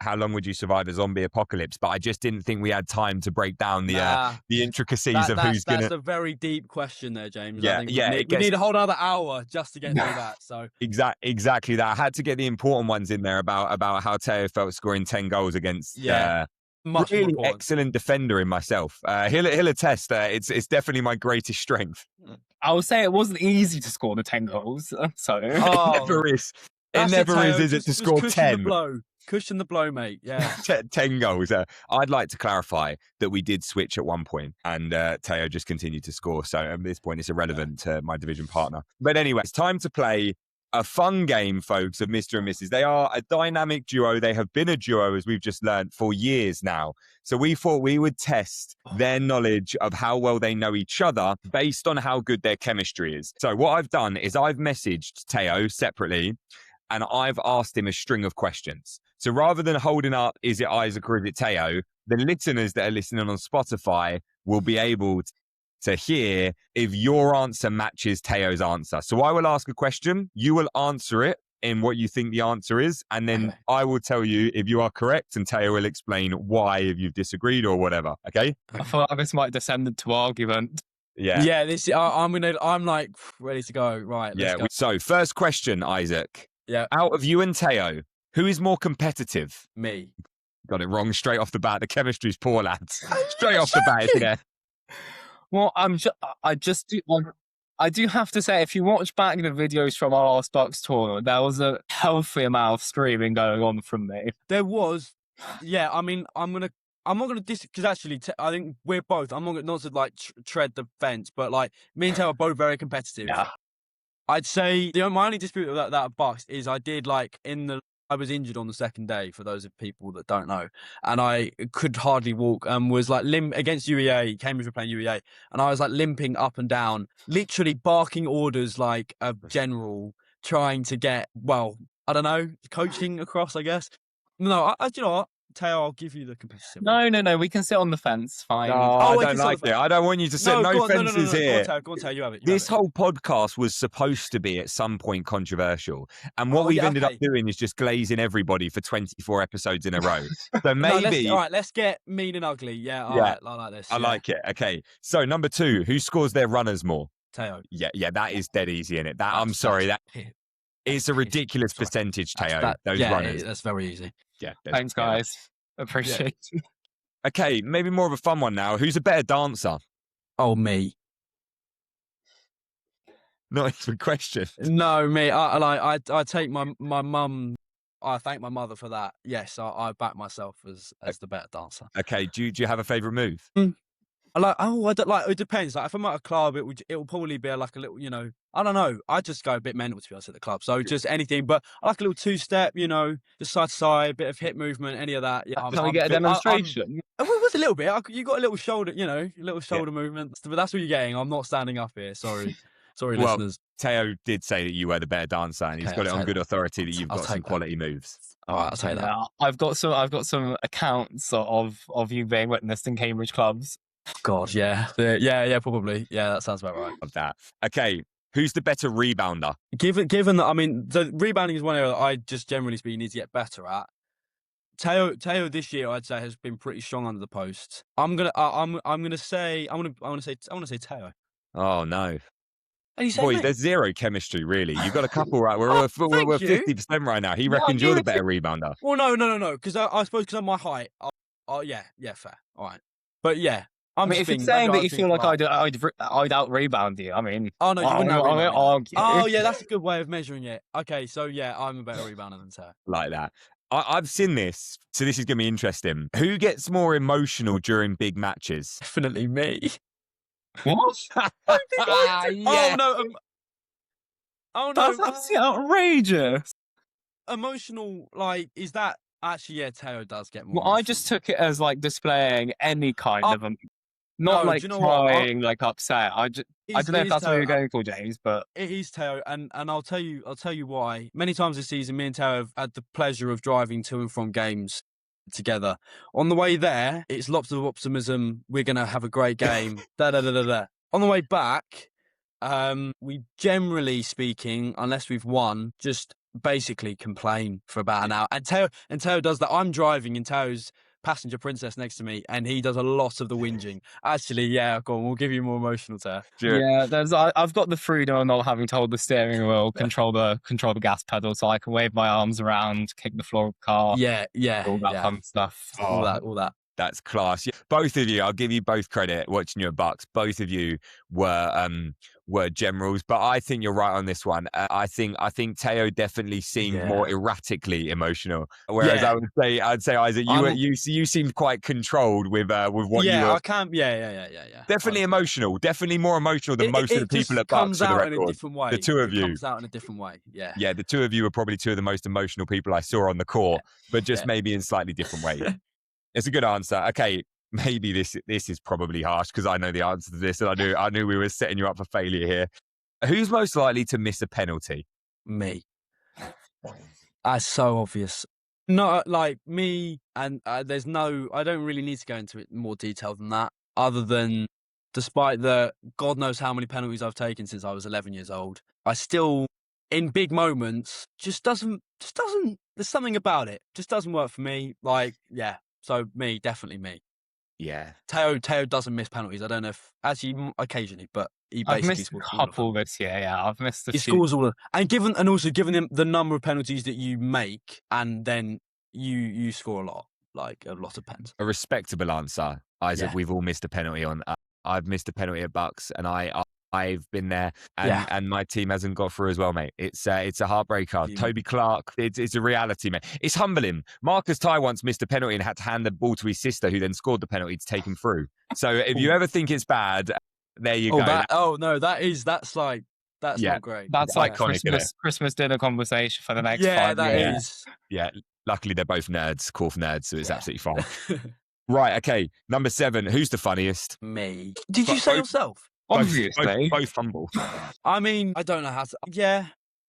how long would you survive a zombie apocalypse? But I just didn't think we had time to break down the intricacies of who's going to. That's a very deep question there, James. Yeah, I think we need a whole other hour just to get through that. So exactly that. I had to get the important ones in there about how Teo felt scoring 10 goals against. Much really excellent defender in myself. He'll attest. It's definitely my greatest strength. I would say it wasn't easy to score the 10 goals. So it never is. It never is it, to score 10? Cushion the blow, mate. Yeah. 10 goals. I'd like to clarify that we did switch at one point and Teo just continued to score. So at this point, it's irrelevant to my division partner. But anyway, it's time to play a fun game, folks, of Mr. and Mrs. They are a dynamic duo. They have been a duo, as we've just learned, for years now. So we thought we would test their knowledge of how well they know each other based on how good their chemistry is. So what I've done is I've messaged Teo separately and I've asked him a string of questions. So rather than holding up, is it Isaac or is it Teo, the listeners that are listening on Spotify will be able to hear if your answer matches Teo's answer. So I will ask a question, you will answer it in what you think the answer is, and then I will tell you if you are correct, and Teo will explain why if you've disagreed or whatever. Okay? I feel like this might descend into argument. Yeah. I'm like ready to go. Right. Let's go. So first question, Isaac. Yeah. Out of you and Teo, who is more competitive? Me. Got it wrong straight off the bat. The chemistry's poor, lads. Straight off the bat, isn't it? Well, I do have to say, if you watch back the videos from our last Bucks tournament, there was a healthy amount of screaming going on from me. There was, yeah. I mean, I'm not gonna because actually, I think we're both. I'm not to like tread the fence, but like me and Teo are both very competitive. Yeah. I'd say my only dispute with that Bucks is I was injured on the second day, for those of people that don't know, and I could hardly walk and was like against UEA. Cambridge were playing UEA, and I was like limping up and down, literally barking orders like a general, trying to get, well, I don't know, coaching across, I guess. No, you know what? Teo, I'll give you the competitive. No, we can sit on the fence. Fine. No, I don't like it. I don't want you to sit. No fences here. Go on, Teo, you have it. This whole podcast was supposed to be at some point controversial. And what we've ended up doing is just glazing everybody for 24 episodes in a row. So maybe... all right, let's get mean and ugly. Yeah, all right, I like this. I like it. Okay. So number 2, who scores their runners more? Teo. Yeah, that is dead easy, isn't it? I'm sorry. That it's a ridiculous percentage, Teo, those runners. That's very easy. Yeah. Thanks, guys. Appreciate it. Okay, maybe more of a fun one now. Who's a better dancer? Oh, me. Not even a question. No, me. I take my mum. I thank my mother for that. Yes, I back myself as the better dancer. Okay, do you have a favourite move? I don't like. It depends. Like if I'm at a club, it will probably be like a little, I don't know. I just go a bit mental, to be honest, at the club. So just anything, but I like a little 2-step, just side to side, bit of hip movement, any of that. Yeah. Can we get a demonstration? It was a little bit. You got a little shoulder, little shoulder movement. But that's what you're getting. I'm not standing up here. Sorry, listeners. Teo did say that you were the better dancer, and he's got it on good authority that you've got some quality moves. All right, I'll say that. I've got some accounts of you being witnessed in Cambridge clubs. God, yeah, probably. Yeah, that sounds about right. Of that. Okay, who's the better rebounder? Given that, I mean, the rebounding is one area that I just generally speaking need to get better at. Teo this year, I'd say, has been pretty strong under the post. I'm gonna say Teo. Oh no. And you say Boys, me? there's zero chemistry, really. You've got a couple right. We're thank you. 50% right now. He Yeah, reckons you're the better rebounder. Well, no. Because I suppose because of my height. Oh, yeah, fair. All right. But yeah, I mean, if you're saying that you feel like I'd out rebound you, I mean, oh no, you wouldn't I won't argue. Oh yeah, that's a good way of measuring it. Okay, so yeah, I'm a better rebounder than Teo. Like that. I've seen this, so this is going to be interesting. Who gets more emotional during big matches? Definitely me. What? Yeah. Oh no. That's absolutely outrageous. Emotional, like, is that actually? Yeah, Teo does get more. Well, I just took it as like displaying any kind of not no, like do you know what? crying, like upset. I don't know if that's what you're going for, James, but it is Teo, and I'll tell you why. Many times this season, me and Teo have had the pleasure of driving to and from games together. On the way there, it's lots of optimism. We're gonna have a great game. da da da da da. On the way back, we generally speaking, unless we've won, just basically complain for about an hour. And Teo does that. I'm driving, and Teo's passenger princess next to me, and he does a lot of the whinging. Actually, yeah, go on, we'll give you more emotional, Teo. yeah, I've got the freedom of not having to hold the steering wheel, control the gas pedal, so I can wave my arms around, kick the floor of the car, all that fun stuff. All that. That's class. Yeah. Both of you, I'll give you both credit watching your Bucks. Both of you were generals, but I think you're right on this one. I think Teo definitely seemed more erratically emotional, whereas I'd say Isaac, you seemed quite controlled with what you were. I can. Yeah. Definitely emotional. Definitely more emotional than most of the people at Bucks. Comes out in a different way. The two of you comes out in a different way. Yeah. Yeah, the two of you were probably two of the most emotional people I saw on the court, but just maybe in slightly different ways. It's a good answer. Okay, maybe this is probably harsh because I know the answer to this, and I knew we were setting you up for failure here. Who's most likely to miss a penalty? Me. That's so obvious. Not like me, and I don't really need to go into it in more detail than that. Other than, despite the God knows how many penalties I've taken since I was 11 years old, I still, in big moments, just doesn't. There's something about it. Just doesn't work for me. Like, yeah. So me, definitely me. Yeah. Teo doesn't miss penalties. I don't know if actually occasionally, but he basically I've missed a couple this year. Yeah, I've missed a few. He scores all of, and also given him the number of penalties that you make, and then you score a lot of pens. A respectable answer, Isaac. Yeah. We've all missed a penalty on. I've missed a penalty at Bucks, and I've been there, and my team hasn't got through as well, mate. It's a heartbreaker. Toby Clark, it's a reality, mate. It's humbling. Marcus Ty once missed a penalty and had to hand the ball to his sister, who then scored the penalty to take him through. So if you ever think it's bad, there you go. That's not great. That's like Christmas dinner conversation for the next 5 years. Yeah, that is. Yeah, luckily they're both nerds, Korf nerds, so it's absolutely fine. Right, okay. Number 7. Who's the funniest? Me. Did you say yourself? Obviously. Both humble. I mean, I don't know how to. Yeah,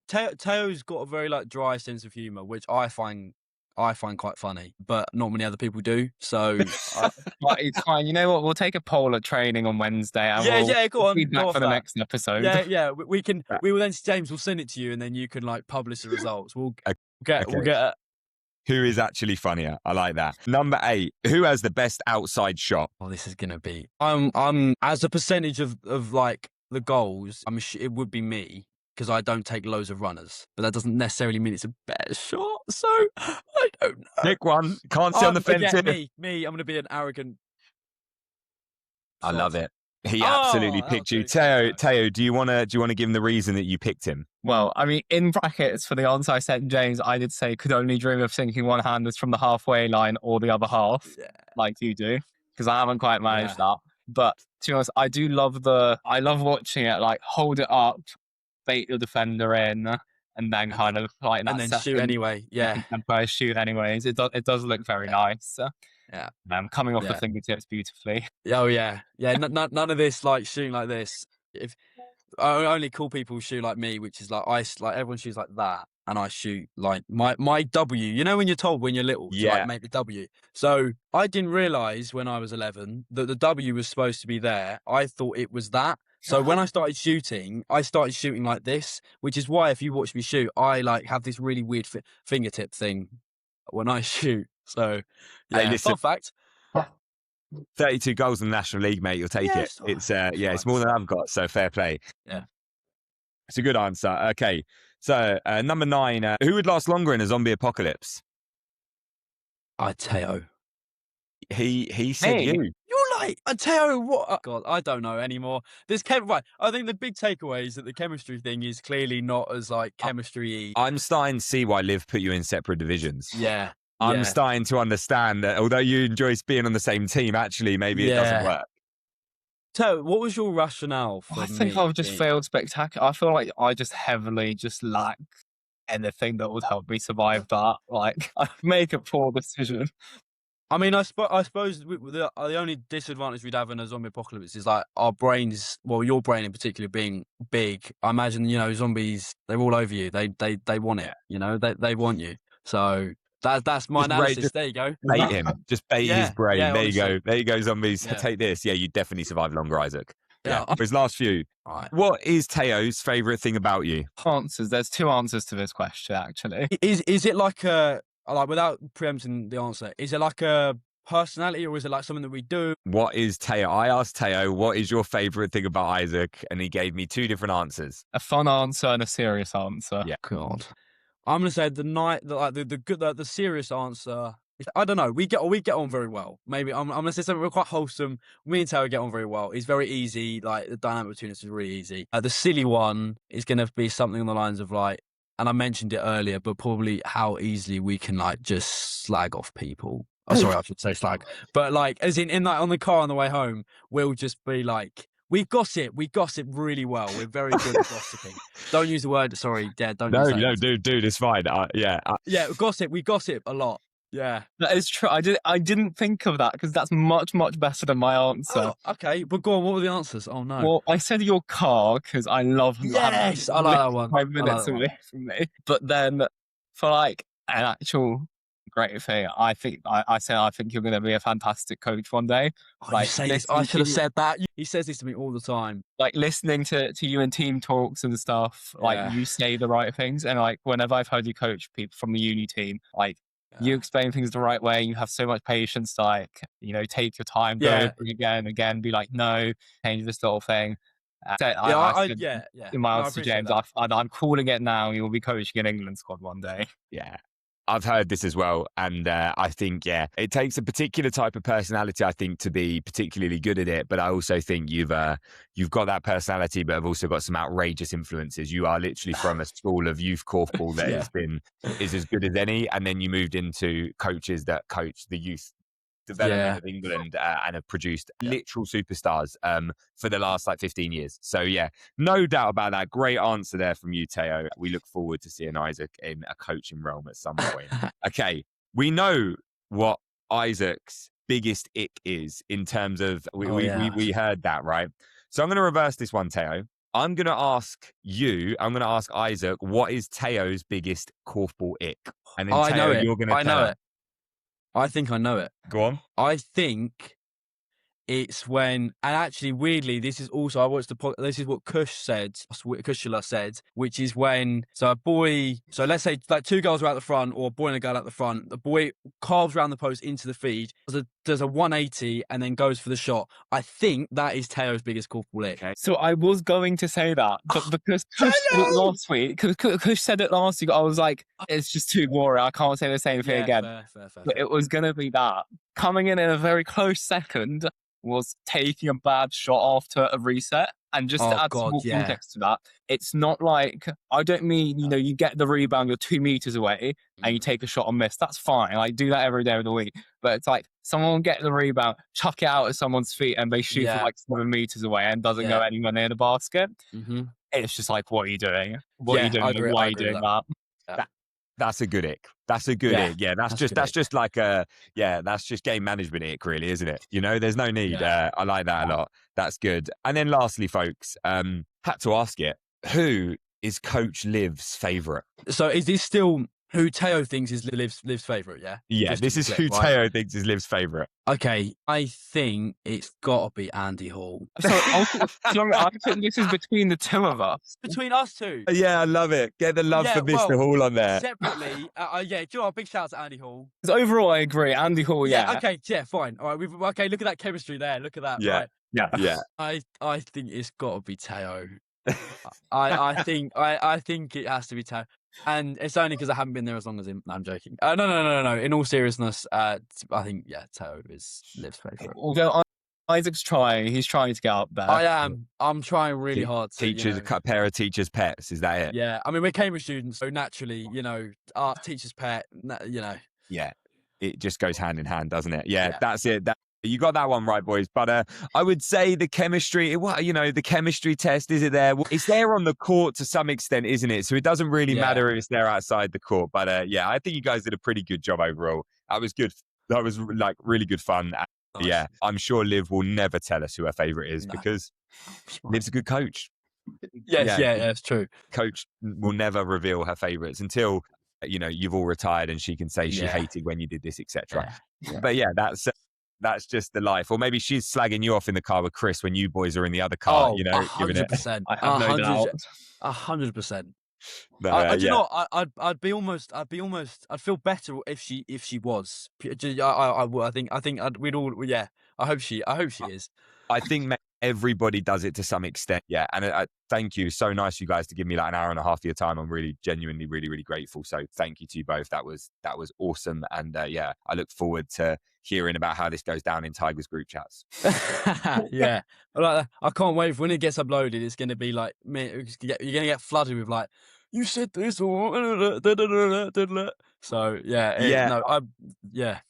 Teo's got a very dry sense of humour, which I find quite funny, but not many other people do. So it's fine. You know what? We'll take a poll at training on Wednesday. And go on. Feedback for the next episode. Yeah. We can. We will then. James will send it to you, and then you can publish the results. We'll get. Who is actually funnier? I like that. Number 8. Who has the best outside shot? Oh, this is gonna be. I'm as a percentage of the goals. It would be me because I don't take loads of runners, but that doesn't necessarily mean it's a better shot. So I don't know. Pick one. Can't sit on the fence. Me. I'm gonna be an arrogant. I love it. He absolutely picked you. Teo, do you want to give him the reason that you picked him? Well, I mean, in brackets for the answer I sent James, I did say could only dream of sinking one-handers from the halfway line or the other half, like you do, because I haven't quite managed that. But to be honest, I love watching it, hold it up, bait your defender in, and then kind of and then shoot anyway. Yeah, and shoot anyways. It does look very nice. Yeah, coming off the fingertips beautifully. Oh yeah. None of this shooting like this. If only cool people shoot like me, which is everyone shoots like that, and I shoot like my W. You know when you're told when you're little to make the W. So I didn't realize when I was 11 that the W was supposed to be there. I thought it was that. So when I started shooting like this, which is why if you watch me shoot, I have this really weird fingertip thing when I shoot. So, Hey, yeah, listen, fun fact. 32 goals in the National League, mate. You'll take it. Yes, It's it's more than I've got. So fair play. Yeah. It's a good answer. Okay. So number 9, who would last longer in a zombie apocalypse? Teo. He said Hey. you. You're like, Teo, what? Oh, God, I don't know anymore. Right. I think the big takeaway is that the chemistry thing is clearly not as like chemistry. I'm starting to see why Liv put you in separate divisions. Yeah. I'm starting to understand that although you enjoy being on the same team, actually, maybe it doesn't work. Teo, what was your rationale for I think me I've just failed spectacular. I feel like I just heavily just lack anything that would help me survive that. Like, I make a poor decision. I mean, I suppose the only disadvantage we'd have in a zombie apocalypse is like our brains. Well, your brain in particular being big. I imagine zombies. They're all over you. They want it. They want you. So that's my analysis. There you go. Bait him. Just bait his brain. Yeah, There honestly. you go. There you go, zombies. Yeah. Take this. Yeah, you definitely survive longer, Isaac. Yeah. For his last few. All right. What is Teo's favourite thing about you? Answers. There's 2 answers to this question, actually. Is it like without preempting the answer? Is it like a personality or is it like something that we do? What is Teo? I asked Teo, what is your favourite thing about Isaac? And he gave me 2 different answers. A fun answer and a serious answer. Yeah. God. I'm gonna say the serious answer. I don't know. We get on very well. Maybe I'm gonna say something. We're quite wholesome. Me and Teo get on very well. It's very easy. Like the dynamic between us is really easy. The silly one is gonna be something on the lines of like, and I mentioned it earlier, but probably how easily we can like just slag off people. Oh, sorry, I should say slag. But like, as in like on the car on the way home, we'll just be like, we gossip really well. We're very good at gossiping. Don't use the word. Sorry, Dad. Don't. No, use that. no, dude, it's fine. Yeah, we gossip a lot. Yeah, that is true. I didn't think of that because that's much better than my answer. Oh, okay, but go on. What were the answers? Oh no. Well, I said your car because I love Yes, I like that one. 5 minutes away from me. But then for like an actual great thing, I think I think you're going to be a fantastic coach one day. I should have said that. He says this to me all the time. Like listening to you in team talks and stuff. Like you say the right things, and like whenever I've heard you coach people from the uni team, like. You explain things the right way. You have so much patience. Like, take your time, go over again, be like, no, change this little thing. In my answer to James, I'm calling it now. You'll be coaching an England squad one day. Yeah. I've heard this as well. And I think, it takes a particular type of personality, I think, to be particularly good at it. But I also think you've got that personality, but have also got some outrageous influences. You are literally from a school of youth korfball that is as good as any. And then you moved into coaches that coach the youth development of England and have produced literal superstars for the last 15 years. So no doubt about that. Great answer there from you, Teo. We look forward to seeing Isaac in a coaching realm at some point. Okay, we know what Isaac's biggest ick is in terms of we heard that, right? So I'm going to reverse this one, Teo. I'm going to ask Isaac, what is Teo's biggest korfball ick? And then Teo, you're going to tell him. I think I know it. Go on. I think it's when, and actually weirdly, this is also, this is what Kushula said, which is when, so let's say like 2 girls are out the front or a boy and a girl out the front, the boy carves around the post into the feed, does a 180 and then goes for the shot. I think that is Teo's biggest korfball ick. Okay. So I was going to say that, but because Kush said it last week, Kush said it last week, I was like, it's just too boring. I can't say the same thing again. Fair. But it was going to be that. Coming in a very close second was taking a bad shot after a reset. And just to add some more context to that, it's not like, I don't mean, you get the rebound, you're 2 meters away and you take a shot and miss. That's fine. I do that every day of the week. But it's like someone will get the rebound, chuck it out at someone's feet and they shoot from 7 meters away and doesn't go anywhere near the basket. Mm-hmm. It's just like, what are you doing? What are you doing? Why are you doing that? That's a good ick. That's a good ick. Yeah, that's just like that's just game management ick, really, isn't it? There's no need. I like that a lot. That's good. And then lastly, folks, had to ask it, who is Coach Liv's favourite? So is this still Who Teo thinks is Liv's favourite, yeah? Yeah, Just to this be is clear, who right? Teo thinks is Liv's favourite. Okay, I think it's got to be Andy Hall. So I think this is between the two of us. Between us two. Yeah, I love it. Get the love for Mr. Hall on there. Separately, yeah, do you know what? Big shout out to Andy Hall. Because overall, I agree. Andy Hall, yeah. Okay, yeah, fine. All right, okay, look at that chemistry there. Look at that. Yeah. Right. Yeah. I think it's got to be Teo. I think it has to be Teo. And it's only because I haven't been there as long as him. No, I'm joking. No. In all seriousness, I think, yeah, Teo is Liv's favourite. Although Isaac's trying, he's trying to get up there. I am. I'm trying really hard to. Teachers, a pair of teachers' pets. Is that it? Yeah. I mean, we're Cambridge students, so naturally, art teacher's pet, Yeah. It just goes hand in hand, doesn't it? Yeah. That's it. You got that one right, boys. But I would say the chemistry, the chemistry test, is it there? Well, it's there on the court to some extent, isn't it? So it doesn't really matter if it's there outside the court. But I think you guys did a pretty good job overall. That was good. That was like really good fun. Nice. Yeah, I'm sure Liv will never tell us who her favourite is because Liv's a good coach. Yes, it's true. Coach will never reveal her favourites until you've all retired and she can say she hated when you did this, etc. But that's just the life. Or maybe she's slagging you off in the car with Chris when you boys are in the other car. 100%. I have no doubt. 100%. No, do you know what? I'd feel better if she was. I think we'd all. Yeah, I hope she is. I think everybody does it to some extent. Yeah, and thank you. So nice you guys to give me like an hour and a half of your time. I'm really genuinely really really grateful. So thank you to you both. That was awesome. And I look forward to hearing about how this goes down in Tigers group chats. Yeah, I can't wait for when it gets uploaded. It's going to be like, man, you're going to get flooded with like, you said this or so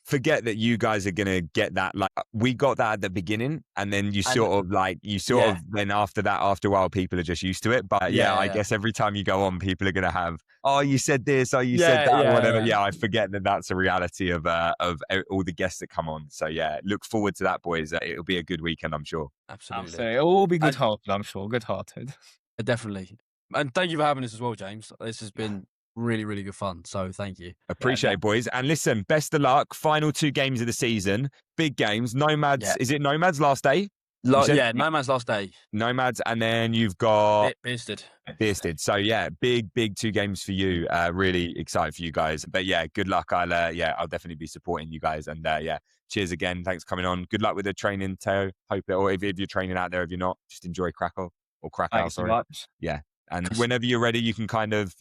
Forget that you guys are gonna get that. Like we got that at the beginning, and then then after that, after a while, people are just used to it. But I guess every time you go on, people are gonna have, oh, you said this, oh, you said that, or whatever. Yeah, I forget that that's a reality of all the guests that come on. So look forward to that, boys. It'll be a good weekend, I'm sure. Absolutely. It will be good-hearted, I'm sure. Good-hearted. Definitely. And thank you for having us as well, James. This has been really, really good fun. So thank you. Appreciate it, boys. And listen, best of luck. Final 2 games of the season. Big games. Nomads. Yeah. Is it Nomads last day? Nomads last day. Nomads. And then you've got Beersted. So big 2 games for you. Really excited for you guys. But good luck. I'll definitely be supporting you guys. And cheers again. Thanks for coming on. Good luck with the training, Teo. Hope it, or if you're training out there, if you're not, just enjoy Krakow or Krakow. Thanks so much. Yeah. And whenever you're ready, you can kind of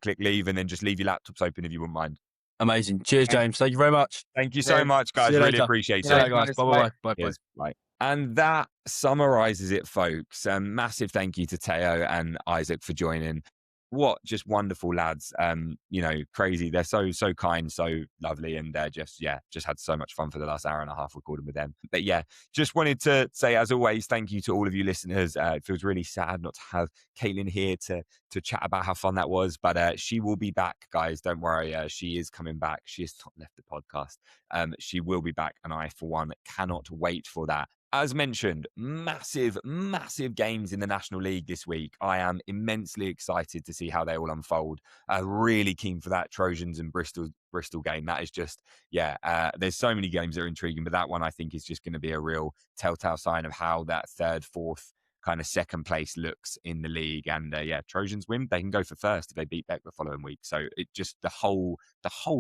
click leave and then just leave your laptops open if you wouldn't mind. Amazing. Cheers, James. Thank you very much. Thank you so much, guys. Really appreciate it. Yeah, guys. Bye. Bye. And that summarizes it, folks. Massive thank you to Teo and Isaac for joining. What just wonderful lads. Crazy. They're so kind, so lovely, and just had so much fun for the last hour and a half recording with them. But just wanted to say, as always, thank you to all of you listeners. It feels really sad not to have Caitlin here to chat about how fun that was, but she will be back, guys. Don't worry. She is coming back. She has not left the podcast. She will be back, and I, for one, cannot wait for that. As mentioned, massive games in the National League this week. I am immensely excited to see how they all unfold. Really keen for that Trojans and Bristol game. That is just, there's so many games that are intriguing, but that one I think is just going to be a real telltale sign of how that 3rd, 4th, kind of 2nd place looks in the league. And Trojans win, they can go for 1st if they beat Beck the following week. So it just the whole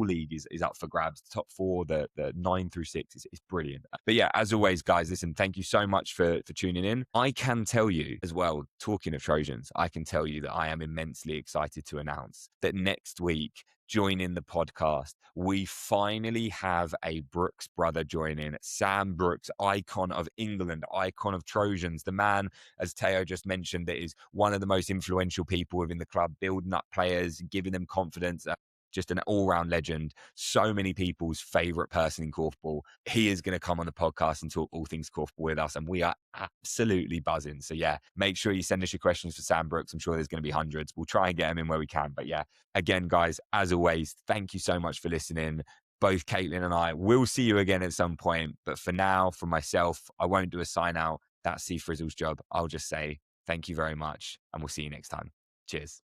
league is up for grabs. The top 4, the 9 through 6 is brilliant. But as always, guys, listen, thank you so much for tuning in. I can tell you as well, talking of Trojans, I can tell you that I am immensely excited to announce that next week, joining the podcast, we finally have a Brooks brother joining. Sam Brooks, icon of England, icon of Trojans, the man, as Teo just mentioned, that is one of the most influential people within the club, building up players, giving them confidence. Just an all-round legend. So many people's favourite person in Korfball. He is going to come on the podcast and talk all things Korfball with us, and we are absolutely buzzing. So make sure you send us your questions for Sam Brooks. I'm sure there's going to be hundreds. We'll try and get him in where we can. But again, guys, as always, thank you so much for listening. Both Caitlin and I will see you again at some point. But for now, for myself, I won't do a sign out. That's C Frizzle's job. I'll just say thank you very much, and we'll see you next time. Cheers.